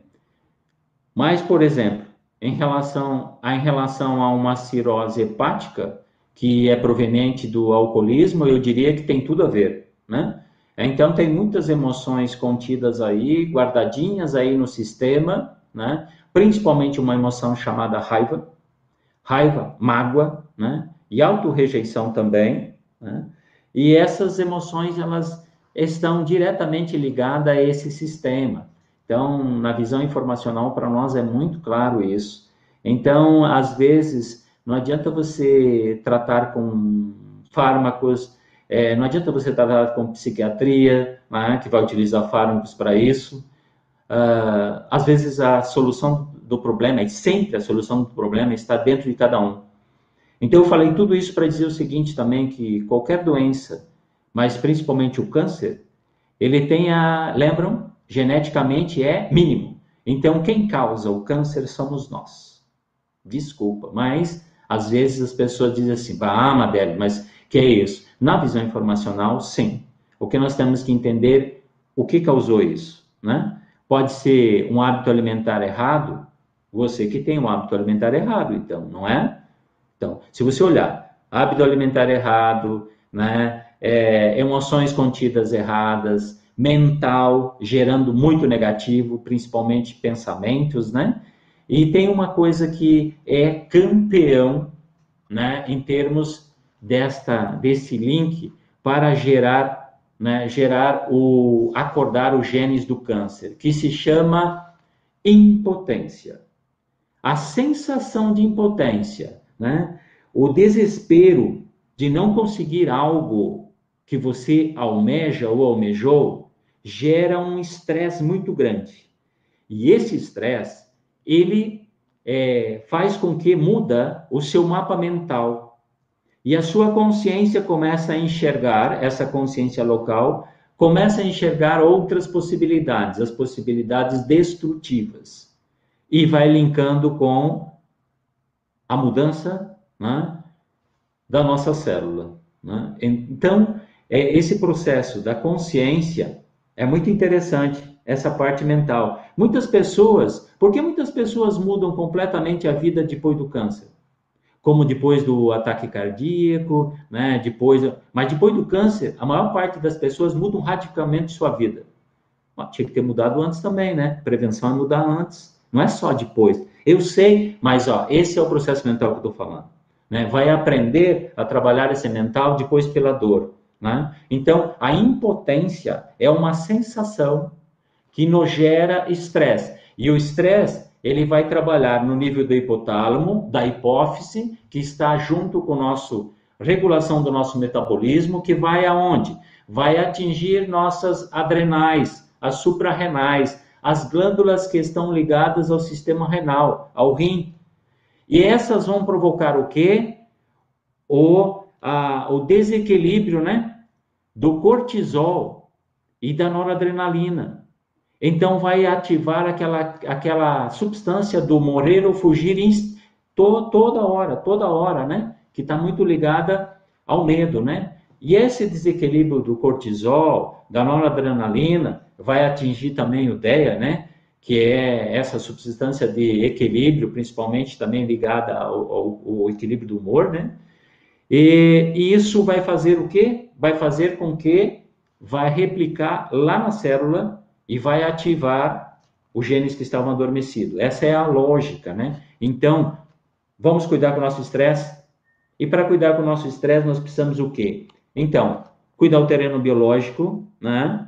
Mas, por exemplo, em relação a uma cirrose hepática, que é proveniente do alcoolismo, eu diria que tem tudo a ver, né? Então, tem muitas emoções contidas aí, guardadinhas aí no sistema, né? Principalmente uma emoção chamada raiva, mágoa, né? E autorrejeição também, né? E essas emoções, elas estão diretamente ligadas a esse sistema. Então, na visão informacional, para nós é muito claro isso. Então, às vezes, não adianta você tratar com fármacos, não adianta você tratar com psiquiatria, né, que vai utilizar fármacos para isso. Às vezes, a solução do problema, e sempre a solução do problema, está dentro de cada um. Então, eu falei tudo isso para dizer o seguinte também, que qualquer doença, mas principalmente o câncer, ele tem lembram, geneticamente é mínimo. Então, quem causa o câncer somos nós. Desculpa, mas às vezes as pessoas dizem assim, Madeleine, mas que é isso? Na visão informacional, sim. O que nós temos que entender, o que causou isso, né? Pode ser um hábito alimentar errado, você que tem um hábito alimentar errado, então, não é? Então, se você olhar, hábito alimentar errado, né? Emoções contidas erradas, mental, gerando muito negativo, principalmente pensamentos, né? E tem uma coisa que é campeão, né, em termos desse link para acordar os genes do câncer, que se chama impotência. A sensação de impotência, né? O desespero de não conseguir algo que você almeja ou almejou, gera um estresse muito grande. E esse estresse, ele faz com que muda o seu mapa mental. E a sua consciência começa a enxergar, essa consciência local, começa a enxergar outras possibilidades, as possibilidades destrutivas. E vai linkando com a mudança, né, da nossa célula, né? Então, esse processo da consciência é muito interessante, essa parte mental. Por que muitas pessoas mudam completamente a vida depois do câncer? Como depois do ataque cardíaco, né? Mas depois do câncer, a maior parte das pessoas mudam radicalmente sua vida. Mas tinha que ter mudado antes também, né? Prevenção é mudar antes, não é só depois. Eu sei, mas ó, esse é o processo mental que eu estou falando. Né? Vai aprender a trabalhar esse mental depois pela dor. Né? Então, a impotência é uma sensação que nos gera estresse. E o estresse, ele vai trabalhar no nível do hipotálamo, da hipófise, que está junto com a nossa regulação do nosso metabolismo, que vai aonde? Vai atingir nossas adrenais, as suprarrenais, as glândulas que estão ligadas ao sistema renal, ao rim. E essas vão provocar o quê? O desequilíbrio, né, do cortisol e da noradrenalina. Então, vai ativar aquela substância do morrer ou fugir toda hora, né? Que está muito ligada ao medo, né? E esse desequilíbrio do cortisol, da noradrenalina, vai atingir também o DEA, né? Que é essa substância de equilíbrio, principalmente também ligada ao equilíbrio do humor, né? E isso vai fazer o quê? Vai fazer com que vai replicar lá na célula e vai ativar os genes que estavam adormecidos. Essa é a lógica, né? Então, vamos cuidar com o nosso estresse. E para cuidar com o nosso estresse, nós precisamos o quê? Então, cuidar do terreno biológico, né?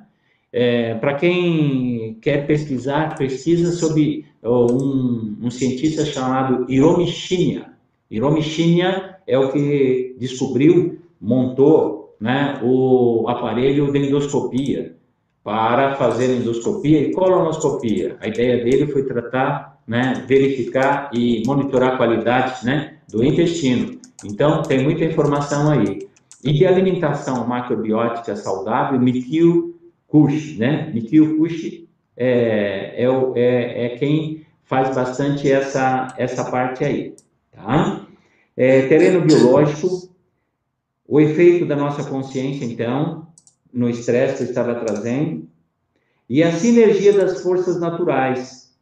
Para quem quer pesquisar, pesquisa sobre um cientista chamado Hiromi Shinya. Hiromi Shinya é o que descobriu, montou, né, o aparelho de endoscopia para fazer endoscopia e colonoscopia. A ideia dele foi tratar, né, verificar e monitorar a qualidade, né, do intestino. Então, tem muita informação aí. E de alimentação macrobiótica saudável, Mikio Kushi, né? Mikio Kushi é quem faz bastante essa parte aí, tá? Terreno biológico, o efeito da nossa consciência, então, no estresse que eu estava trazendo, e a sinergia das forças naturais.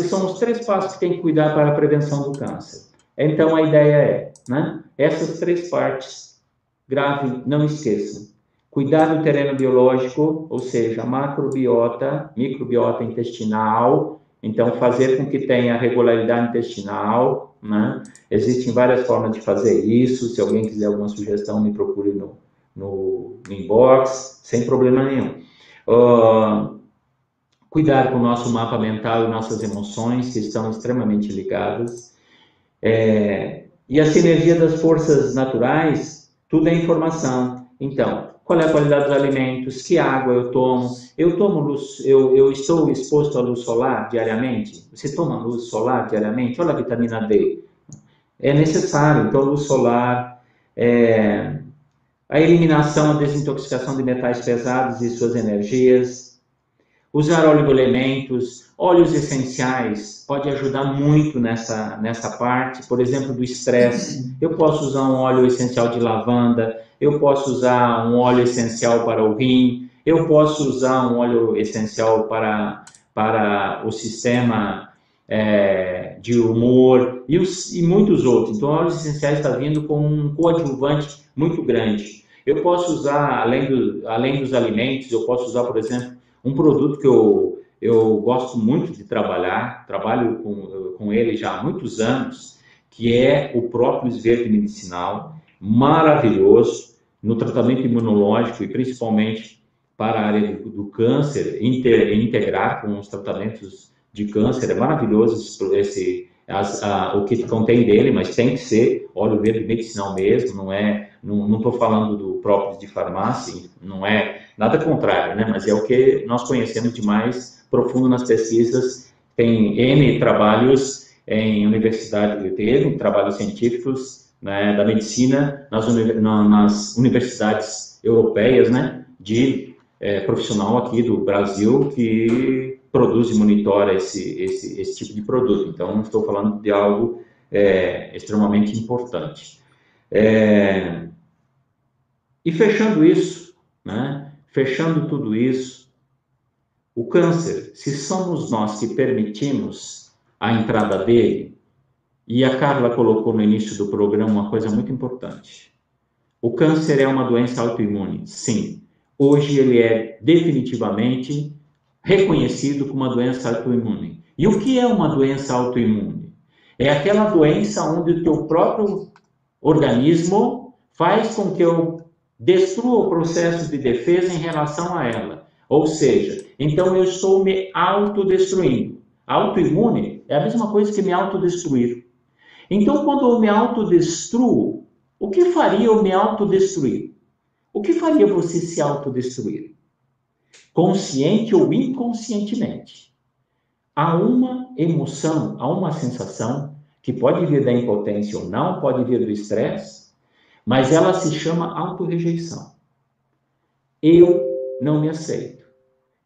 São os 3 passos que tem que cuidar para a prevenção do câncer. Então, a ideia né, essas 3 partes, grave, não esqueçam. Cuidar do terreno biológico, ou seja, macrobiota, microbiota intestinal, então fazer com que tenha regularidade intestinal, né? Existem várias formas de fazer isso, se alguém quiser alguma sugestão, me procure no inbox, sem problema nenhum. Cuidar com o nosso mapa mental e nossas emoções, que estão extremamente ligadas. E a sinergia das forças naturais, tudo é informação. Então, qual é a qualidade dos alimentos? Que água eu tomo? Eu estou exposto à luz solar diariamente? Você toma luz solar diariamente? Olha a vitamina D. É necessário, então, luz solar, a eliminação, a desintoxicação de metais pesados e suas energias, usar oligoelementos, óleos essenciais, pode ajudar muito nessa parte, por exemplo, do estresse. Eu posso usar um óleo essencial de lavanda, eu posso usar um óleo essencial para o rim, eu posso usar um óleo essencial para o sistema de humor e muitos outros. Então, óleos essenciais está vindo com um coadjuvante muito grande. Eu posso usar, além dos alimentos, eu posso usar, por exemplo, um produto que eu gosto muito de trabalhar, trabalho com ele já há muitos anos, que é o própolis verde medicinal, maravilhoso no tratamento imunológico e principalmente para a área do câncer, integrar com os tratamentos de câncer, é maravilhoso o que contém dele, mas tem que ser óleo verde medicinal mesmo, não estou falando do própolis de farmácia, não é nada contrário, né? Mas é o que nós conhecemos de mais profundo nas pesquisas. Tem N trabalhos em universidade, trabalhos científicos, né, da medicina nas universidades europeias, né, de profissional aqui do Brasil que produz e monitora esse tipo de produto. Então, estou falando de algo extremamente importante. E fechando isso, né, fechando tudo isso, o câncer, se somos nós que permitimos a entrada dele, e a Carla colocou no início do programa uma coisa muito importante. O câncer é uma doença autoimune, sim. Hoje ele é definitivamente reconhecido como uma doença autoimune. E o que é uma doença autoimune? É aquela doença onde o teu próprio organismo faz com que eu destrua o processo de defesa em relação a ela. Ou seja, então eu estou me autodestruindo. Autoimune é a mesma coisa que me autodestruir. Então, quando eu me autodestruo, o que faria eu me autodestruir? O que faria você se autodestruir? Consciente ou inconscientemente. Há uma emoção, há uma sensação que pode vir da impotência ou não, pode vir do estresse, mas ela se chama autorrejeição. Eu não me aceito.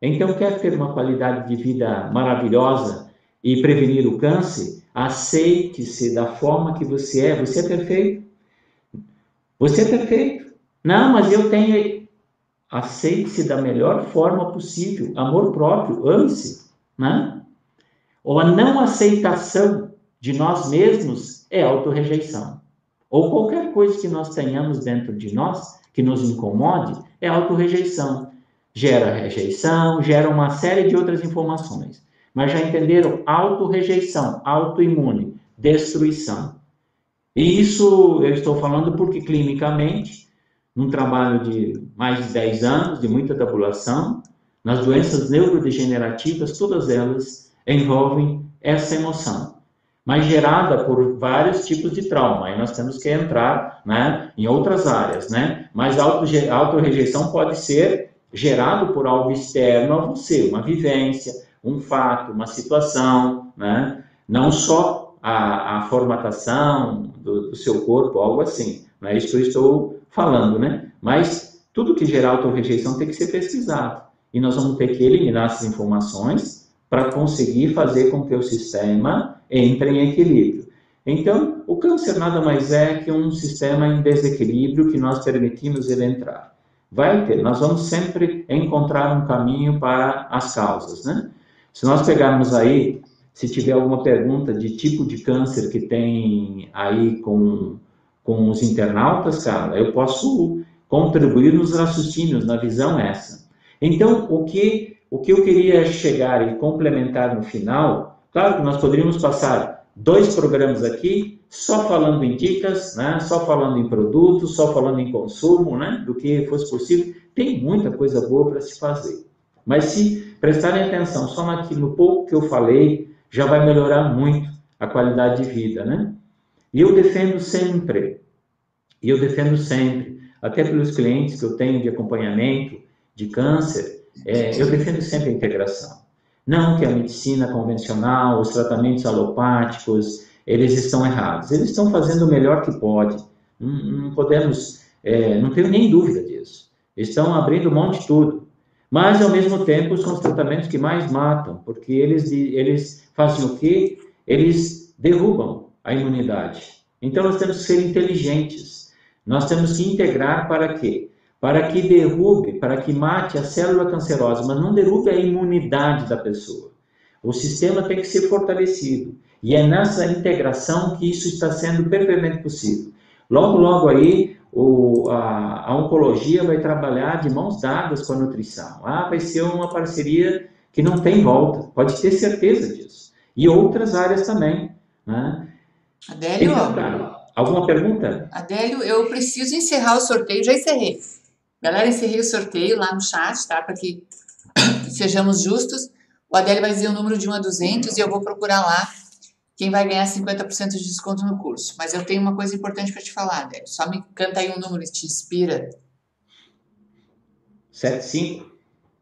Então, quer ter uma qualidade de vida maravilhosa e prevenir o câncer? Aceite-se da forma que você é. Você é perfeito. Você é perfeito. Não, mas eu tenho... Aceite-se da melhor forma possível. Amor próprio, ame-se, né? Ou a não aceitação de nós mesmos é autorrejeição. Ou qualquer coisa que nós tenhamos dentro de nós, que nos incomode, é autorrejeição. Gera rejeição, gera uma série de outras informações. Mas já entenderam? Autorrejeição, autoimune, destruição. E isso eu estou falando porque clinicamente, num trabalho de mais de 10 anos, de muita tabulação, nas doenças neurodegenerativas, todas elas envolvem essa emoção, mas gerada por vários tipos de trauma. Aí nós temos que entrar, né, em outras áreas, né? Mas a autorrejeição pode ser gerado por algo externo a você, uma vivência, um fato, uma situação, né? Não só a formatação do seu corpo, algo assim. Não é isso que eu estou falando, né? Mas tudo que gerar autorrejeição tem que ser pesquisado. E nós vamos ter que eliminar essas informações para conseguir fazer com que o sistema entre em equilíbrio. Então, o câncer nada mais é que um sistema em desequilíbrio que nós permitimos ele entrar. Vai ter, nós vamos sempre encontrar um caminho para as causas, né? Se nós pegarmos aí, se tiver alguma pergunta de tipo de câncer que tem aí com os internautas, cara, eu posso contribuir nos raciocínios, na visão essa. Então, o que eu queria chegar e complementar no final, claro que nós poderíamos passar 2 programas aqui, só falando em dicas, né? Só falando em produtos, só falando em consumo, né? Do que fosse possível. Tem muita coisa boa para se fazer. Mas se prestarem atenção só naquilo pouco que eu falei, já vai melhorar muito a qualidade de vida, né? E eu defendo sempre, até pelos clientes que eu tenho de acompanhamento de câncer, eu defendo sempre a integração. Não que a medicina convencional, os tratamentos alopáticos, eles estão errados. Eles estão fazendo o melhor que pode. Não podemos, não tenho nem dúvida disso. Estão abrindo mão de tudo. Mas, ao mesmo tempo, são os tratamentos que mais matam, porque eles fazem o quê? Eles derrubam a imunidade. Então, nós temos que ser inteligentes. Nós temos que integrar para quê? Para que derrube, para que mate a célula cancerosa, mas não derrube a imunidade da pessoa. O sistema tem que ser fortalecido. E é nessa integração que isso está sendo perfeitamente possível. Logo, logo aí, a oncologia vai trabalhar de mãos dadas com a nutrição. Vai ser uma parceria que não tem volta, pode ter certeza disso. E outras áreas também, né? Adélio, então, alguma pergunta? Adélio, eu preciso encerrar o sorteio, já encerrei. Galera, encerrei o sorteio lá no chat, tá? Para que sejamos justos. O Adélio vai dizer o número de 1 a 200 e eu vou procurar lá quem vai ganhar 50% de desconto no curso. Mas eu tenho uma coisa importante para te falar, Adélio. Só me canta aí um número que te inspira. 75.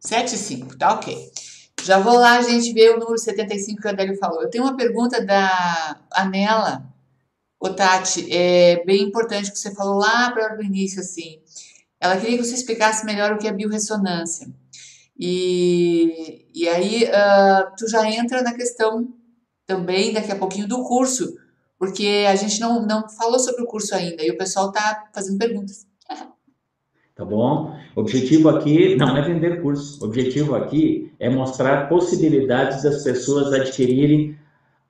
75, tá ok. Já vou lá, a gente vê o número 75 que o Adélio falou. Eu tenho uma pergunta da Anela. Ô, Tati, é bem importante que você falou lá para o início, assim. Ela queria que você explicasse melhor o que é biorressonância. E aí, tu já entra na questão também, daqui a pouquinho, do curso, porque a gente não falou sobre o curso ainda, e o pessoal tá fazendo perguntas. Tá bom? O objetivo aqui não é vender curso. O objetivo aqui é mostrar possibilidades das pessoas adquirirem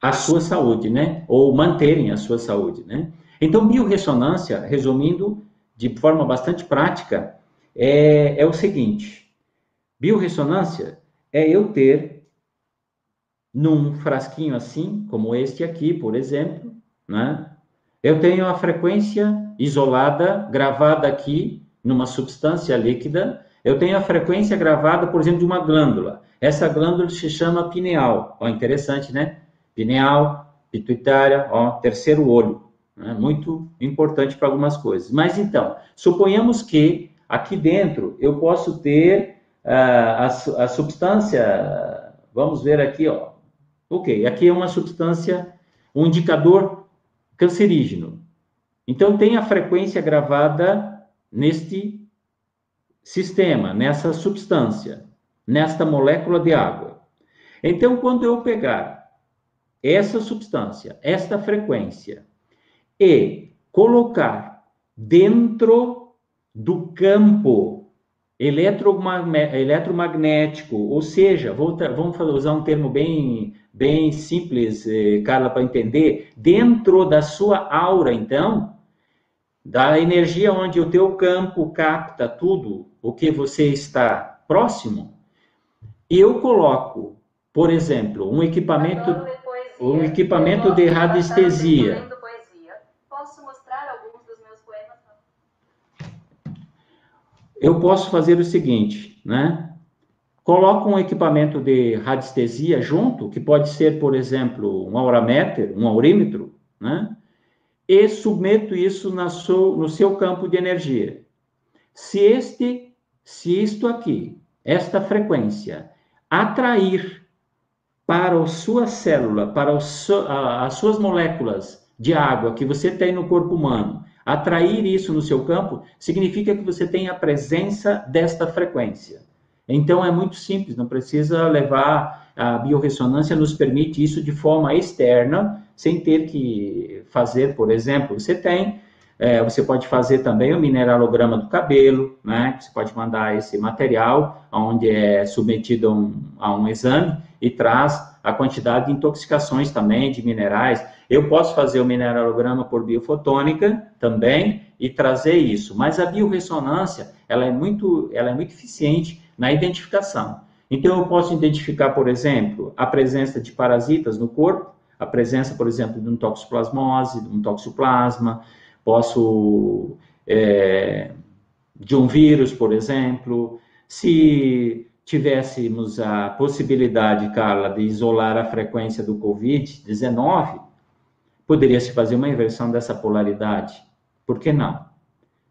a sua saúde, né? Ou manterem a sua saúde, né? Então, biorressonância, resumindo de forma bastante prática, é o seguinte: biorressonância é eu ter num frasquinho assim, como este aqui, por exemplo, né? Eu tenho a frequência isolada, gravada aqui, numa substância líquida. Eu tenho a frequência gravada, por exemplo, de uma glândula. Essa glândula se chama pineal. Ó, interessante, né? Pineal, pituitária, ó, terceiro olho. Né? Muito importante para algumas coisas. Mas então, suponhamos que aqui dentro eu posso ter a substância, vamos ver aqui, ó. Ok, aqui é uma substância, um indicador cancerígeno. Então, tem a frequência gravada neste sistema, nessa substância, nesta molécula de água. Então, quando eu pegar essa substância, esta frequência, e colocar dentro do campo eletromagnético, ou seja, vamos usar um termo bem simples, Carla, para entender, dentro da sua aura, então, da energia onde o teu campo capta tudo o que você está próximo, eu coloco, por exemplo, um equipamento de radiestesia. Posso mostrar alguns dos meus poemas? Eu posso fazer o seguinte, né? Coloco um equipamento de radiestesia junto, que pode ser, por exemplo, um auraméter, um aurímetro, né? E submeto isso no seu campo de energia. Se isto aqui, esta frequência, atrair para a sua célula, para as suas moléculas de água que você tem no corpo humano, atrair isso no seu campo, significa que você tem a presença desta frequência. Então, é muito simples, não precisa levar, a biorressonância nos permite isso de forma externa, sem ter que fazer, por exemplo, você pode fazer também o mineralograma do cabelo, né? Você pode mandar esse material, onde é submetido a um exame, e traz a quantidade de intoxicações também, de minerais. Eu posso fazer o mineralograma por biofotônica também, e trazer isso. Mas a biorressonância, ela é muito eficiente na identificação. Então, eu posso identificar, por exemplo, a presença de parasitas no corpo, a presença, por exemplo, de um toxoplasmose, de um toxoplasma, posso, de um vírus, por exemplo. Se tivéssemos a possibilidade, Carla, de isolar a frequência do Covid-19, poderia-se fazer uma inversão dessa polaridade. Por que não?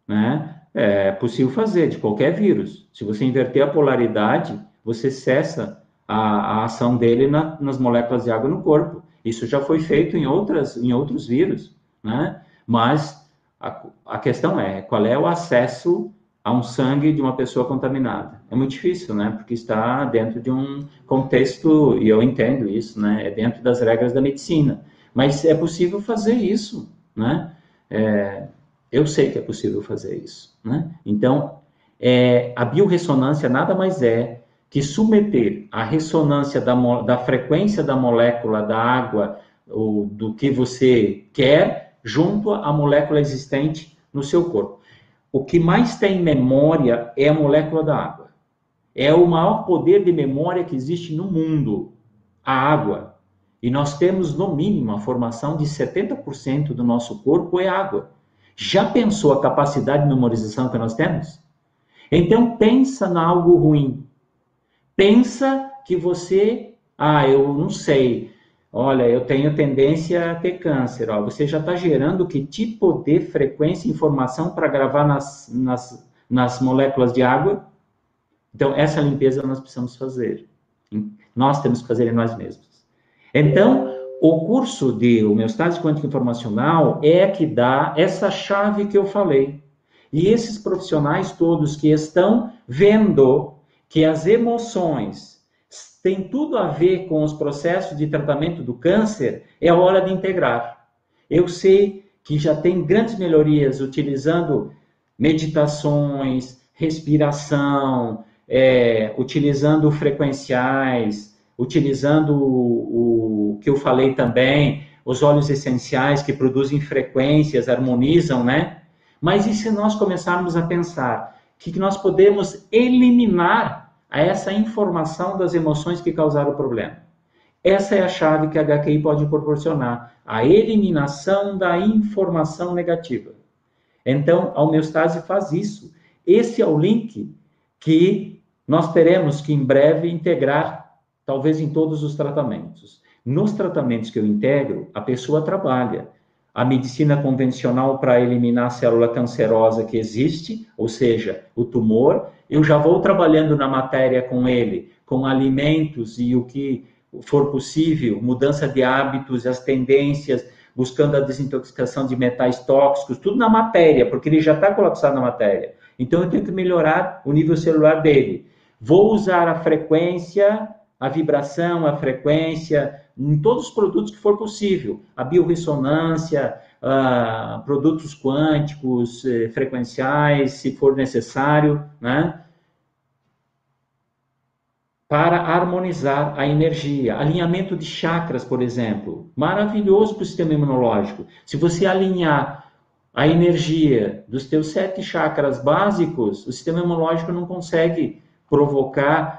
Né? É possível fazer de qualquer vírus. Se você inverter a polaridade, você cessa a ação dele nas moléculas de água no corpo. Isso já foi feito em outros vírus, né? Mas a questão é, qual é o acesso a um sangue de uma pessoa contaminada? É muito difícil, né? Porque está dentro de um contexto, e eu entendo isso, né? É dentro das regras da medicina. Mas é possível fazer isso, né? Eu sei que é possível fazer isso, né? Então, a biorressonância nada mais é que submeter a ressonância da frequência da molécula da água, ou do que você quer, junto à molécula existente no seu corpo. O que mais tem memória é a molécula da água. É o maior poder de memória que existe no mundo, a água. E nós temos, no mínimo, a formação de 70% do nosso corpo é água. Já pensou a capacidade de memorização que nós temos? Então, pensa em algo ruim. Pensa que você, eu não sei, olha, eu tenho tendência a ter câncer. Você já está gerando que tipo de frequência e informação para gravar nas moléculas de água? Então, essa limpeza nós precisamos fazer. Nós temos que fazer em nós mesmos. Então, o curso de homeostase quântica informacional é que dá essa chave que eu falei. E esses profissionais todos que estão vendo que as emoções têm tudo a ver com os processos de tratamento do câncer, é hora de integrar. Eu sei que já tem grandes melhorias utilizando meditações, respiração, utilizando frequenciais, utilizando o que eu falei também, os óleos essenciais que produzem frequências, harmonizam, né? Mas e se nós começarmos a pensar que nós podemos eliminar essa informação das emoções que causaram o problema? Essa é a chave que a HQI pode proporcionar, a eliminação da informação negativa. Então, a homeostase faz isso. Esse é o link que nós teremos que, em breve, integrar, talvez em todos os tratamentos. Nos tratamentos que eu integro, a pessoa trabalha. A medicina convencional para eliminar a célula cancerosa que existe, ou seja, o tumor, eu já vou trabalhando na matéria com ele, com alimentos e o que for possível, mudança de hábitos, as tendências, buscando a desintoxicação de metais tóxicos, tudo na matéria, porque ele já está colapsado na matéria. Então, eu tenho que melhorar o nível celular dele. Vou usar a frequência, a vibração, a frequência, em todos os produtos que for possível. A biorressonância, produtos quânticos, frequenciais, se for necessário, né? Para harmonizar a energia. Alinhamento de chakras, por exemplo. Maravilhoso para o sistema imunológico. Se você alinhar a energia dos teus 7 chakras básicos, o sistema imunológico não consegue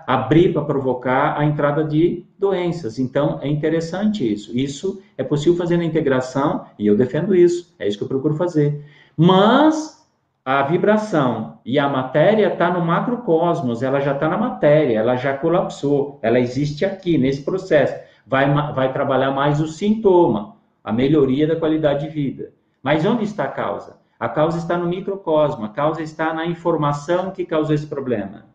abrir para provocar a entrada de doenças. Então, é interessante isso. Isso é possível fazer na integração, e eu defendo isso. É isso que eu procuro fazer. Mas a vibração e a matéria está no macrocosmos, ela já está na matéria, ela já colapsou, ela existe aqui, nesse processo. Vai trabalhar mais o sintoma, a melhoria da qualidade de vida. Mas onde está a causa? A causa está no microcosmo, a causa está na informação que causou esse problema.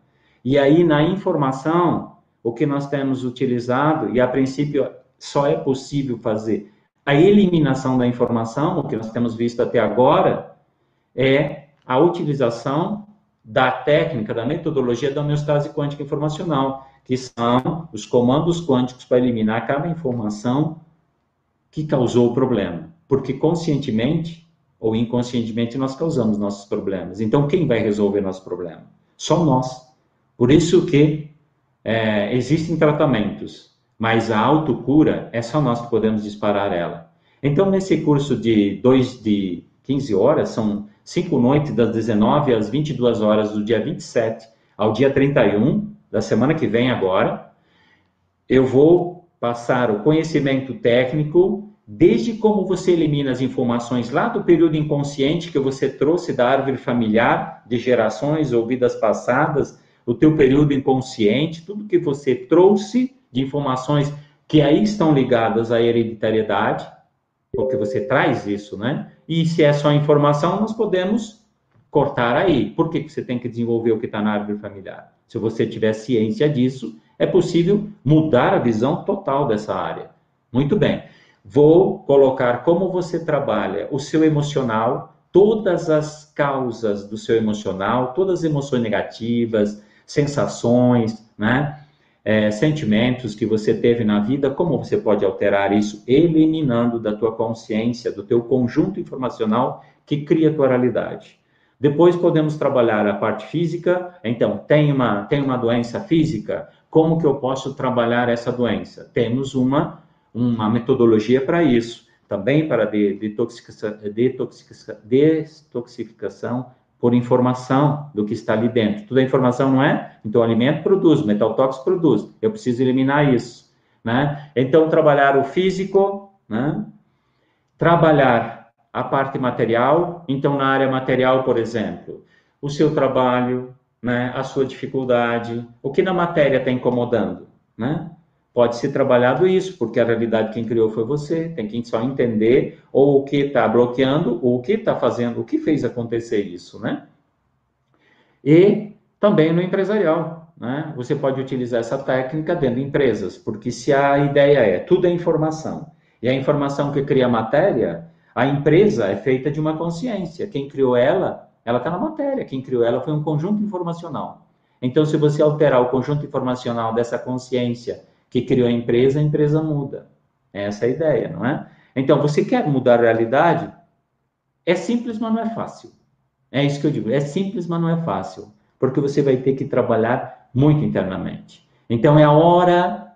E aí, na informação, o que nós temos utilizado, e a princípio só é possível fazer a eliminação da informação, o que nós temos visto até agora, é a utilização da técnica, da metodologia da homeostase quântica informacional, que são os comandos quânticos para eliminar cada informação que causou o problema. Porque conscientemente ou inconscientemente nós causamos nossos problemas. Então, quem vai resolver nosso problema? Só nós. Por isso que existem tratamentos, mas a autocura é só nós que podemos disparar ela. Então, nesse curso de 15 horas, são 5 noites, das 19 às 22 horas, do dia 27 ao dia 31, da semana que vem agora, eu vou passar o conhecimento técnico, desde como você elimina as informações lá do período inconsciente que você trouxe da árvore familiar, de gerações ou vidas passadas, o teu período inconsciente, tudo que você trouxe de informações que aí estão ligadas à hereditariedade, porque você traz isso, né? E se é só informação, nós podemos cortar aí. Por que você tem que desenvolver o que está na árvore familiar? Se você tiver ciência disso, é possível mudar a visão total dessa área. Muito bem. Vou colocar como você trabalha o seu emocional, todas as causas do seu emocional, todas as emoções negativas, sensações, né? Sentimentos que você teve na vida, como você pode alterar isso, eliminando da tua consciência, do teu conjunto informacional que cria a tua realidade. Depois podemos trabalhar a parte física. Então, tem uma doença física, como que eu posso trabalhar essa doença? Temos uma metodologia para isso, também para detoxificação por informação do que está ali dentro. Toda a informação não é? Então, o alimento produz, o metal tóxico produz. Eu preciso eliminar isso, né? Então, trabalhar o físico, né? Trabalhar a parte material. Então, na área material, por exemplo, o seu trabalho, né? A sua dificuldade, o que na matéria está incomodando, né? Pode ser trabalhado isso, porque a realidade quem criou foi você, tem que só entender ou o que está bloqueando, ou o que está fazendo, o que fez acontecer isso, né? E também no empresarial, né? Você pode utilizar essa técnica dentro de empresas, porque se a ideia tudo é informação, e a informação que cria a matéria, a empresa é feita de uma consciência, quem criou ela está na matéria, quem criou ela foi um conjunto informacional. Então, se você alterar o conjunto informacional dessa consciência que criou a empresa muda. Essa é a ideia, não é? Então, você quer mudar a realidade? É simples, mas não é fácil. É isso que eu digo. É simples, mas não é fácil. Porque você vai ter que trabalhar muito internamente. Então, é a hora,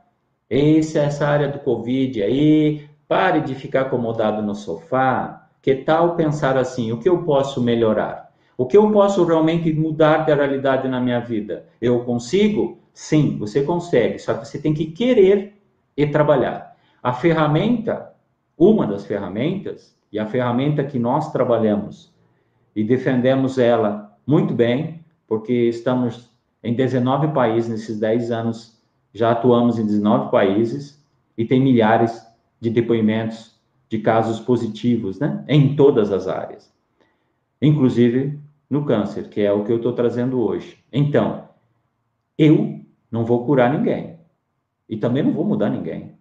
essa área do Covid aí, pare de ficar acomodado no sofá. Que tal pensar assim, o que eu posso melhorar? O que eu posso realmente mudar da realidade na minha vida? Eu consigo? Sim, você consegue, só que você tem que querer e trabalhar. A ferramenta, uma das ferramentas, e a ferramenta que nós trabalhamos e defendemos ela muito bem, porque estamos em 19 países nesses 10 anos, já atuamos em 19 países e tem milhares de depoimentos de casos positivos, né, em todas as áreas, inclusive no câncer, que é o que eu estou trazendo hoje. Então, eu não vou curar ninguém e também não vou mudar ninguém,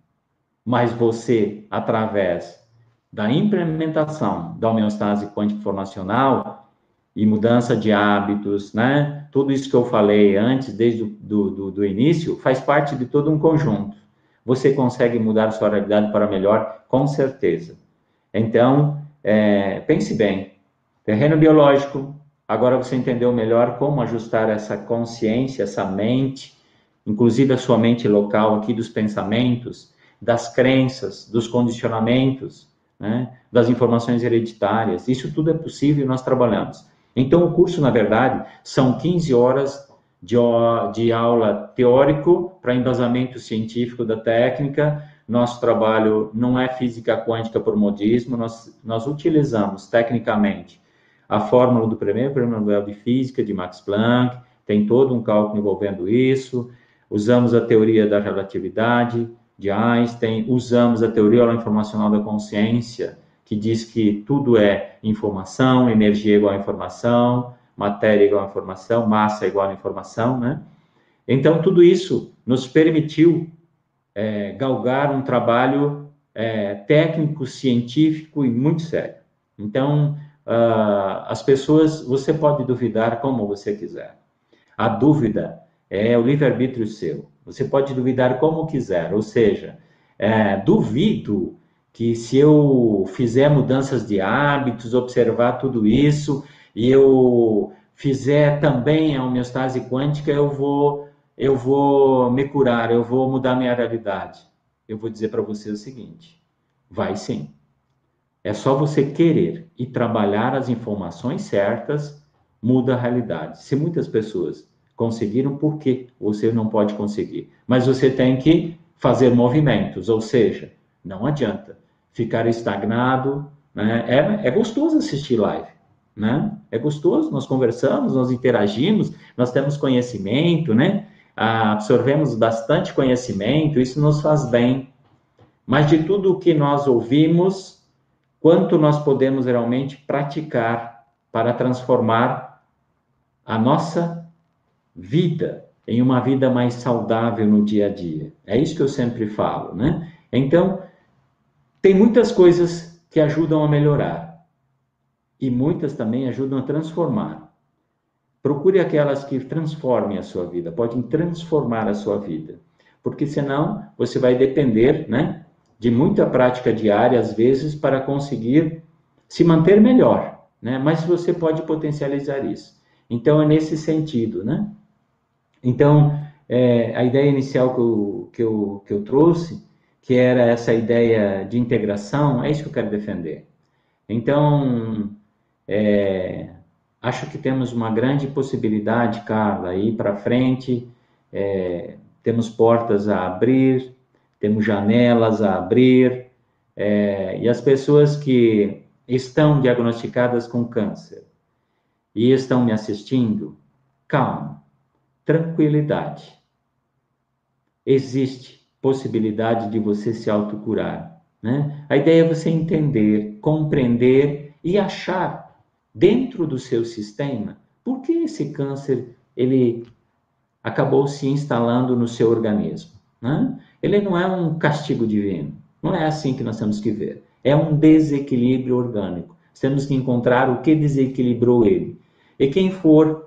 mas você, através da implementação da homeostase quântica informacional e mudança de hábitos, né? Tudo isso que eu falei antes, desde do início, faz parte de todo um conjunto. Você consegue mudar a sua realidade para melhor, com certeza. Então, pense bem. Terreno biológico, agora você entendeu melhor como ajustar essa consciência, essa mente, inclusive a sua mente local aqui dos pensamentos, das crenças, dos condicionamentos, né, das informações hereditárias. Isso tudo é possível e nós trabalhamos. Então, o curso, na verdade, são 15 horas de aula teórico para embasamento científico da técnica. Nosso trabalho não é física quântica por modismo, nós utilizamos tecnicamente a fórmula do primeiro prêmio Nobel de Física, de Max Planck, tem todo um cálculo envolvendo isso, usamos a teoria da relatividade, de Einstein, usamos a teoria informacional da consciência, que diz que tudo é informação, energia igual a informação, matéria igual a informação, massa igual a informação, né? Então, tudo isso nos permitiu galgar um trabalho técnico, científico e muito sério. Então, as pessoas, você pode duvidar como você quiser. A dúvida é o livre-arbítrio seu. Você pode duvidar como quiser, ou seja, duvido que se eu fizer mudanças de hábitos, observar tudo isso, e eu fizer também a homeostase quântica, eu vou me curar, eu vou mudar minha realidade. Eu vou dizer para você o seguinte, vai sim. É só você querer e trabalhar as informações certas, muda a realidade. Se muitas pessoas conseguiram, por que você não pode conseguir? Mas você tem que fazer movimentos, ou seja, não adianta ficar estagnado, né? É gostoso assistir live, né? É gostoso, nós conversamos, nós interagimos, nós temos conhecimento, né? Absorvemos bastante conhecimento, isso nos faz bem. Mas de tudo o que nós ouvimos, quanto nós podemos realmente praticar para transformar a nossa vida em uma vida mais saudável no dia a dia. É isso que eu sempre falo, né? Então, tem muitas coisas que ajudam a melhorar e muitas também ajudam a transformar. Procure aquelas que transformem a sua vida, podem transformar a sua vida, porque senão você vai depender, né, de muita prática diária, às vezes, para conseguir se manter melhor, né? Mas você pode potencializar isso. Então, é nesse sentido, né? Então, a ideia inicial que eu trouxe, que era essa ideia de integração, é isso que eu quero defender. Então, acho que temos uma grande possibilidade, Carla, aí para frente, temos portas a abrir, temos janelas a abrir, e as pessoas que estão diagnosticadas com câncer e estão me assistindo, calma, tranquilidade. Existe possibilidade de você se autocurar, né? A ideia é você entender, compreender e achar dentro do seu sistema por que esse câncer ele acabou se instalando no seu organismo, né? Ele não é um castigo divino, não é assim que nós temos que ver. É um desequilíbrio orgânico. Temos que encontrar o que desequilibrou ele. E quem for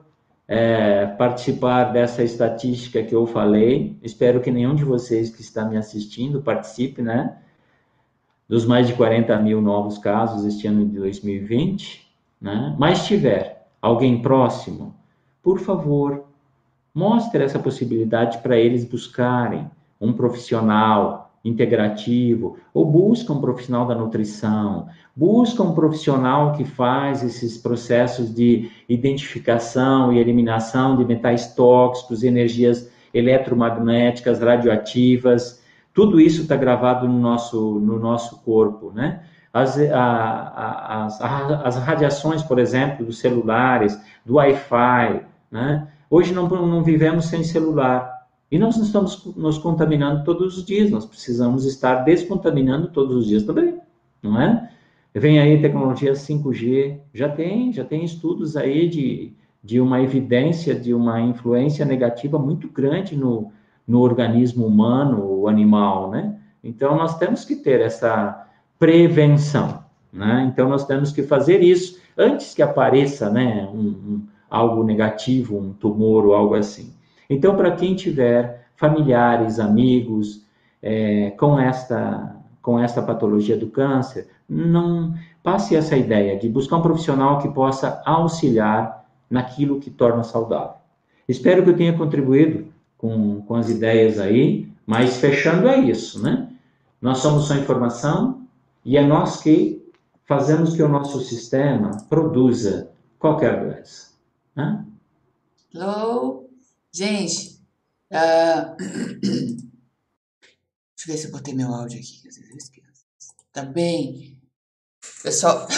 participar dessa estatística que eu falei, espero que nenhum de vocês que está me assistindo participe, né? Dos mais de 40 mil novos casos este ano de 2020, né? Mas tiver alguém próximo, por favor, mostre essa possibilidade para eles buscarem um profissional integrativo, ou busca um profissional da nutrição, busca um profissional que faz esses processos de identificação e eliminação de metais tóxicos, energias eletromagnéticas, radioativas, tudo isso está gravado no nosso corpo, né? As radiações, por exemplo, dos celulares, do Wi-Fi, né? Hoje não vivemos sem celular. E nós estamos nos contaminando todos os dias, nós precisamos estar descontaminando todos os dias também, não é? Vem aí tecnologia 5G, já tem estudos aí de uma evidência de uma influência negativa muito grande no organismo humano ou animal, né? Então, nós temos que ter essa prevenção, né? Então, nós temos que fazer isso antes que apareça, né, algo negativo, um tumor ou algo assim. Então, para quem tiver familiares, amigos, com esta patologia do câncer, não passe essa ideia de buscar um profissional que possa auxiliar naquilo que torna saudável. Espero que eu tenha contribuído com as ideias aí, mas fechando é isso, né? Nós somos só informação e é nós que fazemos que o nosso sistema produza qualquer doença, né? Hello? Gente, deixa eu ver se eu botei meu áudio aqui, que às vezes eu esqueço. Tá bem? Pessoal,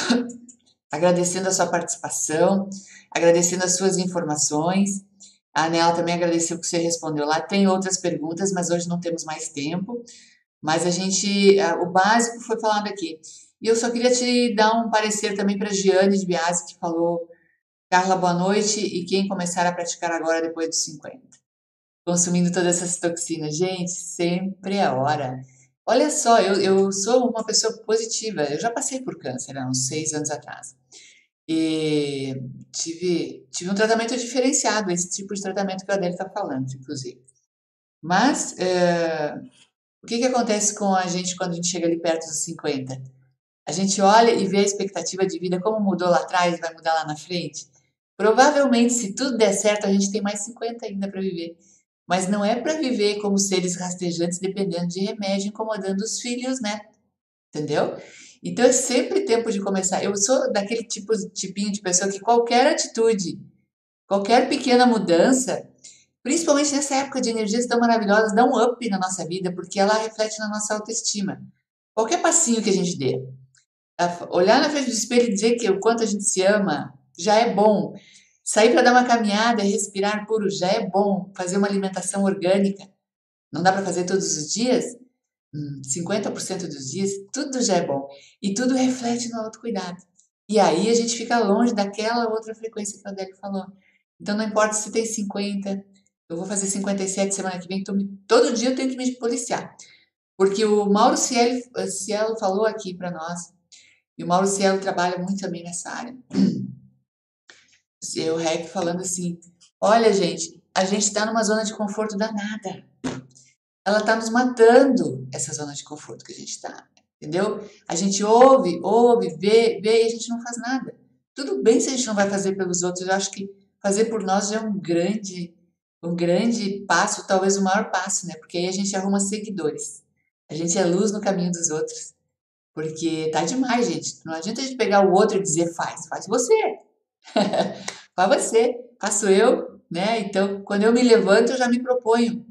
agradecendo a sua participação, agradecendo as suas informações. A Anela também agradeceu que você respondeu lá. Tem outras perguntas, mas hoje não temos mais tempo. Mas o básico foi falado aqui. E eu só queria te dar um parecer também para a Giane de Biasi, que falou: Carla, boa noite. E quem começar a praticar agora depois dos 50? Consumindo todas essas toxinas. Gente, sempre é a hora. Olha só, eu sou uma pessoa positiva. Eu já passei por câncer há uns 6 anos atrás. E tive um tratamento diferenciado, esse tipo de tratamento que a Adele está falando, inclusive. Mas o que acontece com a gente quando a gente chega ali perto dos 50? A gente olha e vê a expectativa de vida, como mudou lá atrás e vai mudar lá na frente. Provavelmente, se tudo der certo, a gente tem mais 50 ainda para viver. Mas não é para viver como seres rastejantes, dependendo de remédio, incomodando os filhos, né? Entendeu? Então é sempre tempo de começar. Eu sou daquele tipinho de pessoa que qualquer atitude, qualquer pequena mudança, principalmente nessa época de energias tão maravilhosas, dá um up na nossa vida, porque ela reflete na nossa autoestima. Qualquer passinho que a gente dê, olhar na frente do espelho e dizer que o quanto a gente se ama, já é bom. Sair para dar uma caminhada e respirar puro, já é bom. Fazer uma alimentação orgânica, não dá para fazer todos os dias? 50% dos dias, tudo já é bom. E tudo reflete no autocuidado. E aí a gente fica longe daquela outra frequência que a Adele falou. Então não importa se tem 50, eu vou fazer 57 semana que vem, todo dia eu tenho que me policiar. Porque o Mauro Cielo falou aqui para nós, e o Mauro Cielo trabalha muito também nessa área. O REC falando assim, olha gente, a gente está numa zona de conforto danada. Ela está nos matando, essa zona de conforto que a gente está, entendeu? A gente ouve, vê e a gente não faz nada. Tudo bem se a gente não vai fazer pelos outros, eu acho que fazer por nós já é um grande passo, talvez o maior passo, né? Porque aí a gente arruma seguidores. A gente é luz no caminho dos outros. Porque tá demais, gente. Não adianta a gente pegar o outro e dizer faz você. Faz você, faço eu, né? Então, quando eu me levanto, eu já me proponho.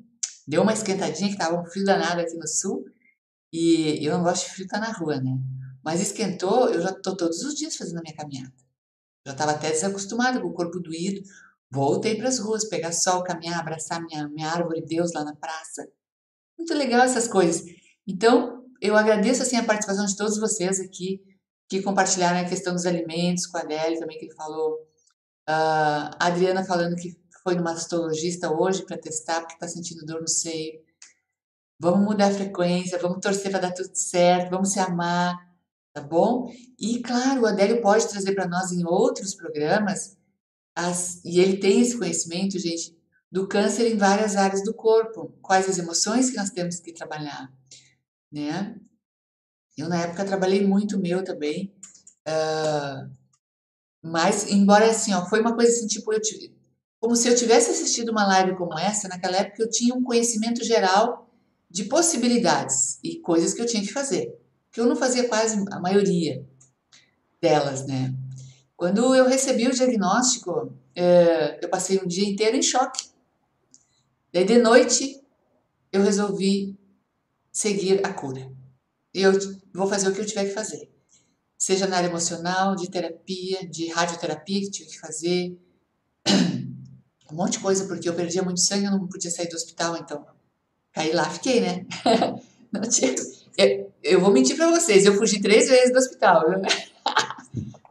Deu uma esquentadinha, que tava um frio danado aqui no sul, e eu não gosto de frio, tá na rua, né? Mas esquentou, eu já tô todos os dias fazendo a minha caminhada. Já tava até desacostumada com o corpo doído. Voltei para as ruas, pegar sol, caminhar, abraçar minha árvore Deus lá na praça. Muito legal essas coisas. Então, eu agradeço assim a participação de todos vocês aqui, que compartilharam a questão dos alimentos, com a Adele também, que ele falou. A Adriana falando que foi no mastologista hoje para testar, porque está sentindo dor no seio. Vamos mudar a frequência, vamos torcer para dar tudo certo, vamos se amar, tá bom? E, claro, o Adélio pode trazer para nós em outros programas, e ele tem esse conhecimento, gente, do câncer em várias áreas do corpo, quais as emoções que nós temos que trabalhar, né? Eu, na época, trabalhei muito o meu também, mas, embora assim, ó, foi uma coisa assim, tipo, como se eu tivesse assistido uma live como essa, naquela época eu tinha um conhecimento geral de possibilidades e coisas que eu tinha que fazer, que eu não fazia quase a maioria delas, né? Quando eu recebi o diagnóstico, eu passei um dia inteiro em choque. Daí, de noite, eu resolvi seguir a cura. Eu vou fazer o que eu tiver que fazer. Seja na área emocional, de terapia, de radioterapia que tive que fazer, um monte de coisa, porque eu perdia muito sangue, eu não podia sair do hospital, então caí lá, fiquei, né? Não tinha... eu vou mentir pra vocês, eu fugi 3 vezes do hospital, viu?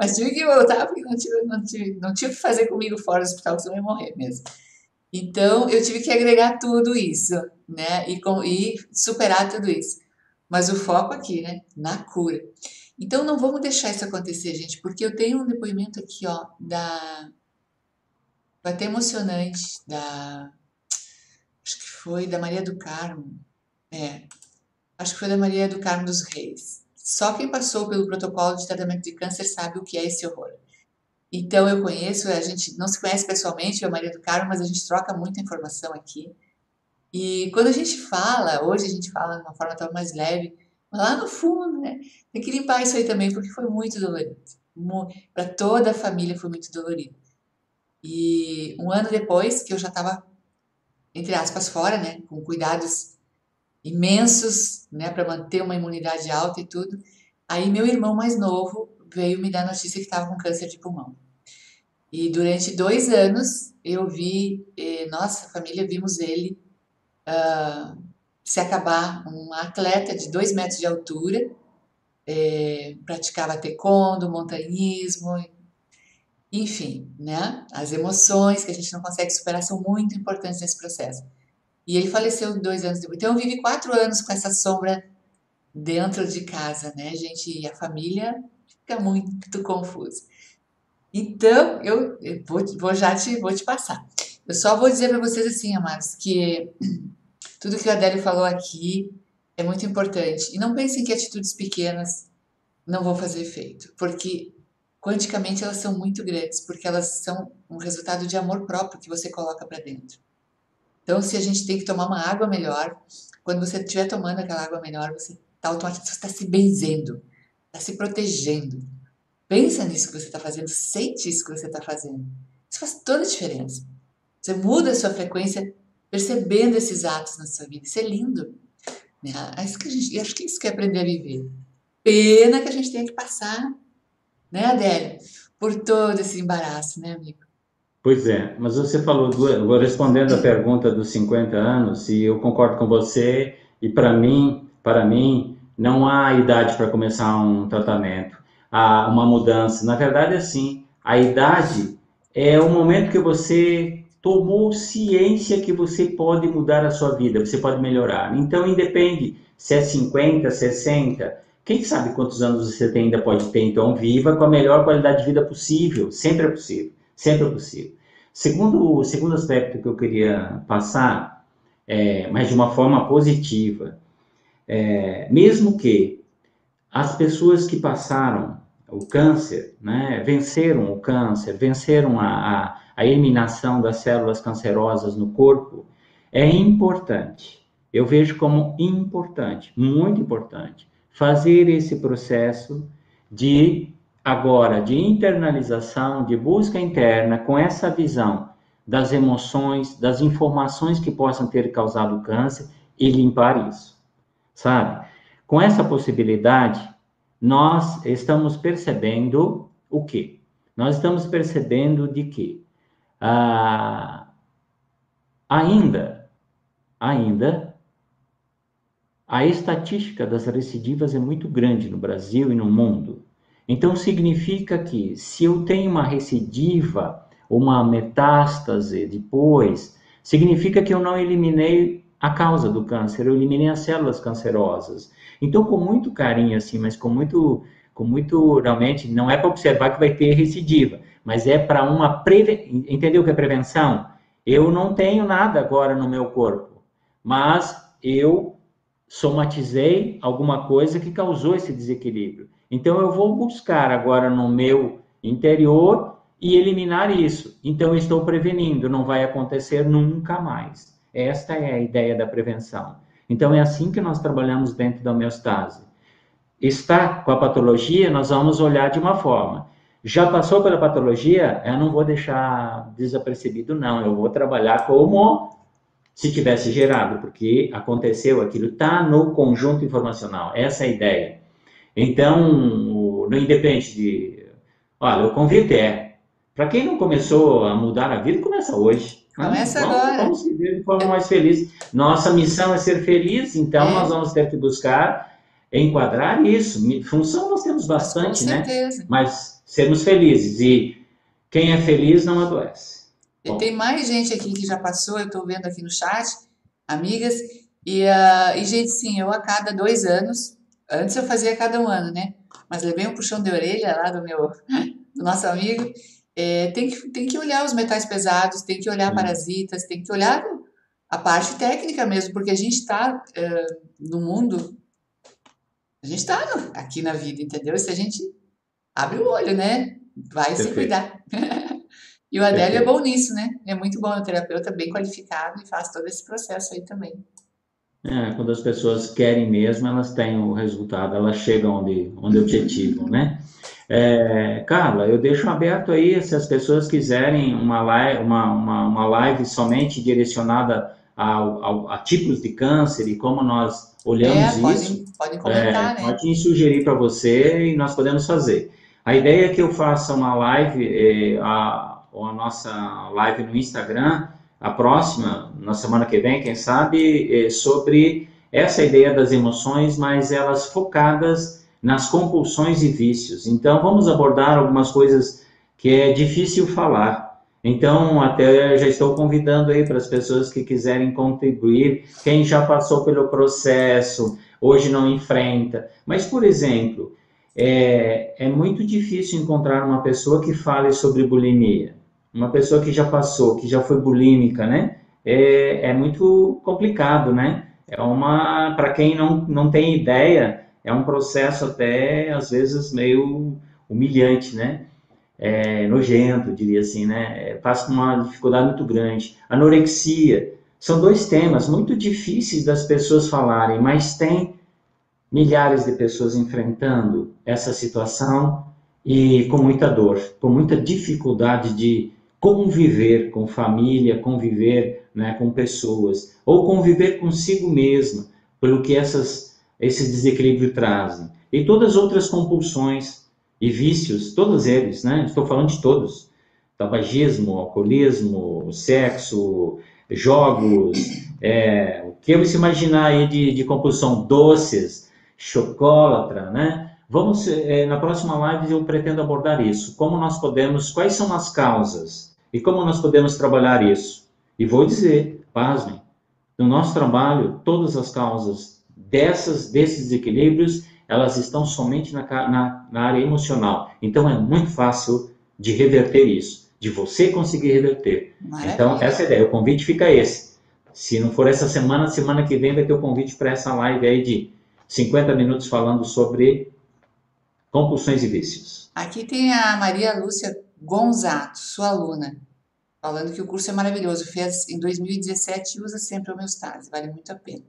Mas tive que voltar, porque não tinha o que fazer comigo fora do hospital, que senão eu ia morrer mesmo. Então, eu tive que agregar tudo isso, né? E superar tudo isso. Mas o foco aqui, né? Na cura. Então, não vamos deixar isso acontecer, gente, porque eu tenho um depoimento aqui, ó, foi até emocionante, acho que foi da Maria do Carmo. Acho que foi da Maria do Carmo dos Reis. Só quem passou pelo protocolo de tratamento de câncer sabe o que é esse horror. Então, eu conheço, a gente não se conhece pessoalmente, eu e a Maria do Carmo, mas a gente troca muita informação aqui. E quando a gente fala, hoje a gente fala de uma forma tão mais leve, mas lá no fundo, né, tem que limpar isso aí também, porque foi muito dolorido. Para toda a família foi muito dolorido. E um ano depois, que eu já estava, entre aspas, fora, né, com cuidados imensos, né, para manter uma imunidade alta e tudo, aí meu irmão mais novo veio me dar a notícia que estava com câncer de pulmão. E durante 2 anos eu vi, nossa, a família vimos ele se acabar, um atleta de 2 metros de altura, praticava taekwondo, montanhismo, enfim, né? As emoções que a gente não consegue superar são muito importantes nesse processo. E ele faleceu 2 anos depois. Então eu vivi 4 anos com essa sombra dentro de casa, né, gente? E a família fica muito confusa. Então, eu vou te passar. Eu só vou dizer para vocês assim, amados, que tudo que o Adélio falou aqui é muito importante. E não pensem que atitudes pequenas não vão fazer efeito, porque quanticamente elas são muito grandes, porque elas são um resultado de amor próprio que você coloca para dentro. Então, se a gente tem que tomar uma água melhor, quando você estiver tomando aquela água melhor, você está se benzendo, está se protegendo. Pensa nisso que você está fazendo, sente isso que você está fazendo. Isso faz toda a diferença. Você muda a sua frequência percebendo esses atos na sua vida. Isso é lindo. Né? Acho que isso que é aprender a viver. Pena que a gente tenha que passar, né, Adélio, por todo esse embaraço, né, amigo? Pois é, mas você falou, vou respondendo a pergunta dos 50 anos, e eu concordo com você, e para mim, não há idade para começar um tratamento, há uma mudança. Na verdade, assim, a idade é o momento que você tomou ciência que você pode mudar a sua vida, você pode melhorar. Então, independe se é 50, 60, quem sabe quantos anos você ainda pode ter. Então, viva com a melhor qualidade de vida possível, sempre é possível. Sempre é possível. Segundo aspecto que eu queria passar, mas de uma forma positiva, mesmo que as pessoas que passaram o câncer, né, venceram o câncer, venceram a eliminação das células cancerosas no corpo, é importante, eu vejo como importante, muito importante, fazer esse processo de internalização, de busca interna, com essa visão das emoções, das informações que possam ter causado câncer e limpar isso, sabe? Com essa possibilidade, nós estamos percebendo o quê? Nós estamos percebendo de que ainda, a estatística das recidivas é muito grande no Brasil e no mundo. Então, significa que se eu tenho uma recidiva, uma metástase depois, significa que eu não eliminei a causa do câncer, eu eliminei as células cancerosas. Então, com muito carinho, assim, mas com muito, realmente, não é para observar que vai ter recidiva, mas é para uma entendeu o que é prevenção? Eu não tenho nada agora no meu corpo, mas eu somatizei alguma coisa que causou esse desequilíbrio. Então, eu vou buscar agora no meu interior e eliminar isso. Então, eu estou prevenindo, não vai acontecer nunca mais. Esta é a ideia da prevenção. Então, é assim que nós trabalhamos dentro da homeostase. Está com a patologia, nós vamos olhar de uma forma. Já passou pela patologia, eu não vou deixar desapercebido, não. Eu vou trabalhar como se tivesse gerado, porque aconteceu aquilo, está no conjunto informacional, essa é a ideia. Então, não independe de... Olha, o convite para quem não começou a mudar a vida, começa hoje. Né? Começa agora. Vamos viver de forma mais feliz. Nossa missão é ser feliz, então nós vamos ter que buscar enquadrar isso. Função nós temos bastante, com certeza. né? Mas sermos felizes. E quem é feliz não adoece. E tem mais gente aqui que já passou, eu estou vendo aqui no chat, amigas, e gente, sim, eu a cada 2 anos, antes eu fazia a cada 1 ano, né? Mas levei um puxão de orelha lá do nosso amigo. Tem que olhar os metais pesados, tem que olhar parasitas, tem que olhar a parte técnica mesmo, porque a gente está no mundo, a gente está aqui na vida, entendeu? E se a gente abre o olho, né? Vai se cuidar. E o Adélio é bom nisso, né? É muito bom, é um terapeuta bem qualificado e faz todo esse processo aí também. Quando as pessoas querem mesmo, elas têm o resultado, elas chegam onde objetivam, né? Carla, eu deixo aberto aí, se as pessoas quiserem uma live somente direcionada a tipos de câncer e como nós olhamos isso. Podem comentar, né? Pode sugerir para você e nós podemos fazer. A ideia é que eu faça uma live, a nossa live no Instagram, a próxima, na semana que vem, quem sabe, sobre essa ideia das emoções, mas elas focadas nas compulsões e vícios. Então, vamos abordar algumas coisas que é difícil falar. Então, até já estou convidando aí para as pessoas que quiserem contribuir, quem já passou pelo processo, hoje não enfrenta. Mas, por exemplo, é muito difícil encontrar uma pessoa que fale sobre bulimia. Uma pessoa que já passou, que já foi bulímica, né? É muito complicado, né? Para quem não tem ideia, é um processo até, às vezes, meio humilhante, né? Nojento, diria assim, né? Passa com uma dificuldade muito grande. Anorexia. São 2 temas muito difíceis das pessoas falarem, mas tem milhares de pessoas enfrentando essa situação e com muita dor, com muita dificuldade de conviver com família, conviver, né, com pessoas, ou conviver consigo mesmo, pelo que esse desequilíbrio trazem. E todas as outras compulsões e vícios, todos eles, né? Estou falando de todos. Tabagismo, alcoolismo, sexo, jogos, o que você imaginar aí de compulsão, doces, chocolatra, né? Vamos, na próxima live eu pretendo abordar isso. Quais são as causas e como nós podemos trabalhar isso? E vou dizer, pasmem, no nosso trabalho, todas as causas desses desequilíbrios, elas estão somente na área emocional. Então, é muito fácil de reverter isso, de você conseguir reverter. Maravilha. Então, essa é a ideia. O convite fica esse. Se não for essa semana que vem vai ter o convite para essa live aí de 50 minutos falando sobre compulsões e vícios. Aqui tem a Maria Lúcia Gonzato, sua aluna, falando que o curso é maravilhoso. Fez em 2017 e usa sempre a homeostase. Vale muito a pena.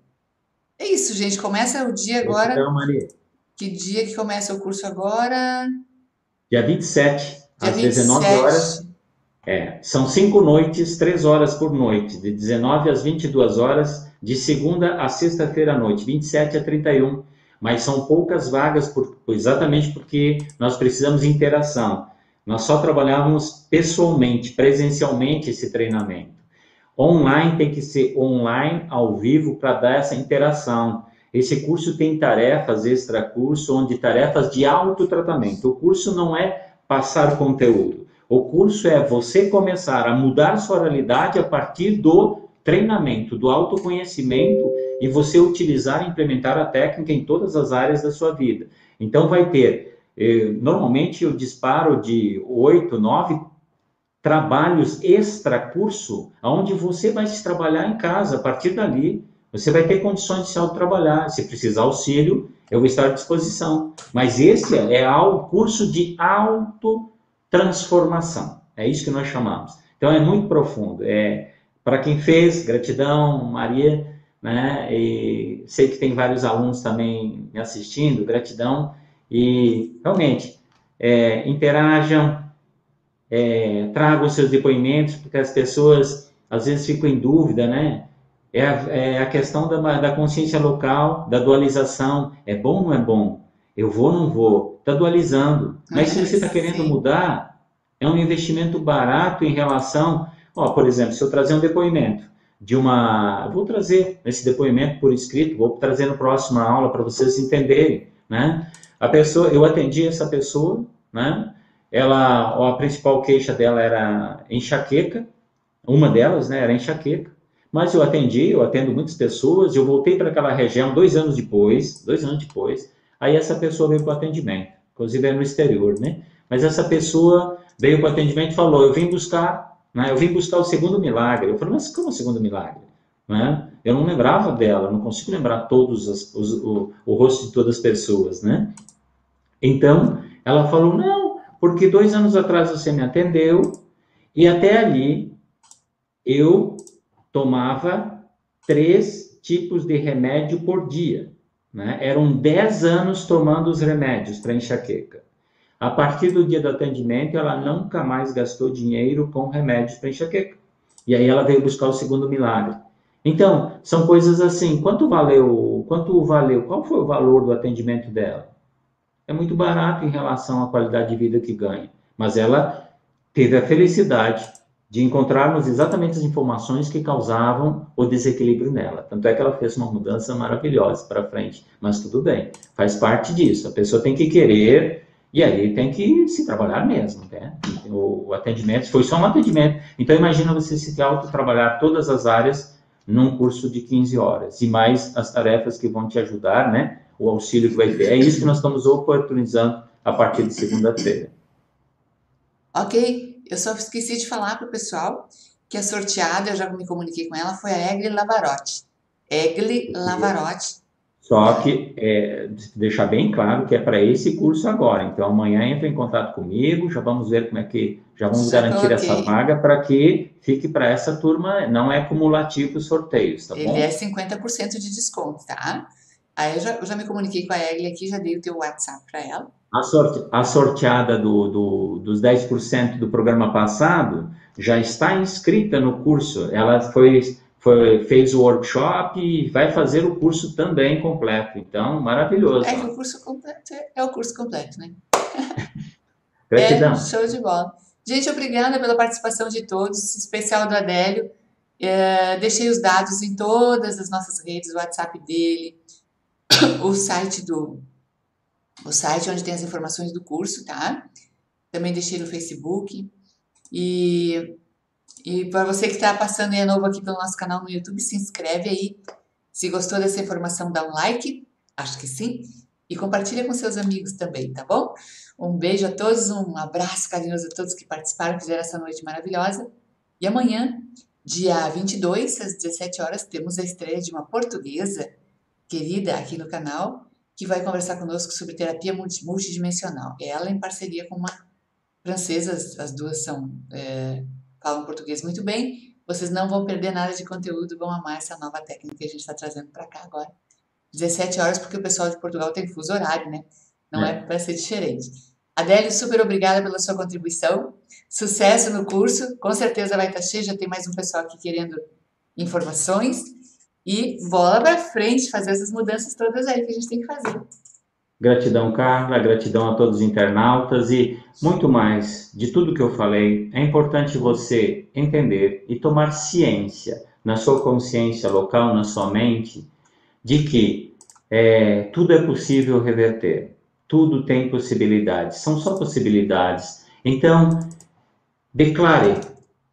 É isso, gente. Começa o dia agora. Então, Maria. Que dia que começa o curso agora? Dia 27, às 19 horas. São 5 noites, 3 horas por noite, de 19 às 22 horas, de segunda a sexta-feira à noite, 27 a 31. Mas são poucas vagas, exatamente porque nós precisamos de interação. Nós só trabalhávamos pessoalmente, presencialmente esse treinamento. Online tem que ser online, ao vivo, para dar essa interação. Esse curso tem tarefas extra-curso, onde tarefas de autotratamento. O curso não é passar conteúdo. O curso é você começar a mudar sua realidade a partir do treinamento, do autoconhecimento, e você utilizar e implementar a técnica em todas as áreas da sua vida. Então, vai ter, normalmente eu disparo de 8, 9 trabalhos extra-curso, onde você vai se trabalhar em casa. A partir dali, você vai ter condições de se autotrabalhar. Se precisar auxílio, eu vou estar à disposição. Mas esse é o curso de autotransformação. É isso que nós chamamos. Então, é muito profundo. Para quem fez, gratidão, Maria, né? E sei que tem vários alunos também me assistindo, gratidão. E, realmente, interajam, tragam seus depoimentos, porque as pessoas, às vezes, ficam em dúvida, né? É a questão da consciência local, da dualização. É bom ou não é bom? Eu vou ou não vou? Está dualizando. Mas se você está querendo Sim. mudar, é um investimento barato em relação... Ó, por exemplo, se eu trazer um depoimento de uma... Vou trazer esse depoimento por escrito, vou trazer na próxima aula para vocês entenderem, né? Eu atendi essa pessoa, né? A principal queixa dela era enxaqueca, uma delas, né, era enxaqueca. Mas eu atendo muitas pessoas, eu voltei para aquela região 2 anos depois, aí essa pessoa veio para o atendimento, inclusive é no exterior, né? Mas essa pessoa veio para o atendimento e falou, eu vim buscar, né, eu vim buscar o segundo milagre. Eu falei, mas como o segundo milagre? Né? Eu não lembrava dela, não consigo lembrar o rosto de todas as pessoas, né? Então, ela falou, não, porque 2 anos atrás você me atendeu, e até ali eu tomava 3 tipos de remédio por dia. Né? Eram 10 anos tomando os remédios para enxaqueca. A partir do dia do atendimento, ela nunca mais gastou dinheiro com remédios para enxaqueca. E aí ela veio buscar o segundo milagre. Então, são coisas assim, quanto valeu, qual foi o valor do atendimento dela? É muito barato em relação à qualidade de vida que ganha, mas ela teve a felicidade de encontrarmos exatamente as informações que causavam o desequilíbrio nela. Tanto é que ela fez uma mudança maravilhosa para frente, mas tudo bem, faz parte disso. A pessoa tem que querer e aí tem que se trabalhar mesmo, né? O atendimento foi só um atendimento. Então imagina você se autotrabalhar todas as áreas num curso de 15 horas e mais as tarefas que vão te ajudar, né? O auxílio que vai ter. É isso que nós estamos oportunizando a partir de segunda-feira. Ok, eu só esqueci de falar para o pessoal que a sorteada, eu já me comuniquei com ela, foi a Egli Lavarotti. Egli Lavarotti, Só tá? que deixar bem claro que é para esse curso agora. Então amanhã entra em contato comigo, já vamos ver como é que já vamos Já garantir essa coloquei. vaga para que fique para essa turma. Não é cumulativo os sorteios, tá Ele é bom? 50% de desconto, tá? Aí eu já me comuniquei com a Egli aqui, já dei o teu WhatsApp para ela. A sorteada dos 10% do programa passado já está inscrita no curso. Ela fez o workshop e vai fazer o curso também completo. Então, É maravilhoso. que o Ó. curso completo é o curso completo, né? É, Gratidão. show de bola. Gente, obrigada pela participação de todos, em especial do Adélio. Deixei os dados em todas as nossas redes, o WhatsApp dele, o site o site onde tem as informações do curso, tá? Também deixei no Facebook. E, e para você que está passando e é novo aqui pelo nosso canal no YouTube, se inscreve aí. Se gostou dessa informação, dá um like, acho que sim. E compartilha com seus amigos também, tá bom? Um beijo a todos, um abraço carinhoso a todos que participaram, fizeram essa noite maravilhosa. E amanhã, dia 22, às 17 horas, temos a estreia de uma portuguesa querida aqui no canal, que vai conversar conosco sobre terapia multidimensional. Ela em parceria com uma francesa, as duas falam português muito bem. Vocês não vão perder nada de conteúdo, vão amar essa nova técnica que a gente está trazendo para cá agora. 17 horas, porque o pessoal de Portugal tem fuso horário, né? Não é para ser diferente. Adélio, super obrigada pela sua contribuição. Sucesso no curso. Com certeza vai estar cheio, já tem mais um pessoal aqui querendo informações. E bola para frente, fazer essas mudanças todas aí que a gente tem que fazer. Gratidão, Carla, gratidão a todos os internautas e muito mais de tudo que eu falei. É importante você entender e tomar ciência na sua consciência local, na sua mente, de que tudo é possível reverter, tudo tem possibilidades, são só possibilidades. Então, declare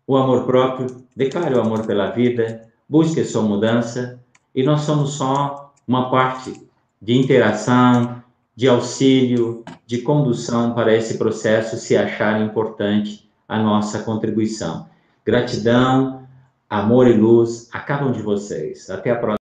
o amor próprio, declare o amor pela vida, busque a sua mudança e nós somos só uma parte de interação, de auxílio, de condução para esse processo se achar importante a nossa contribuição. Gratidão, amor e luz a cada um de vocês. Até a próxima.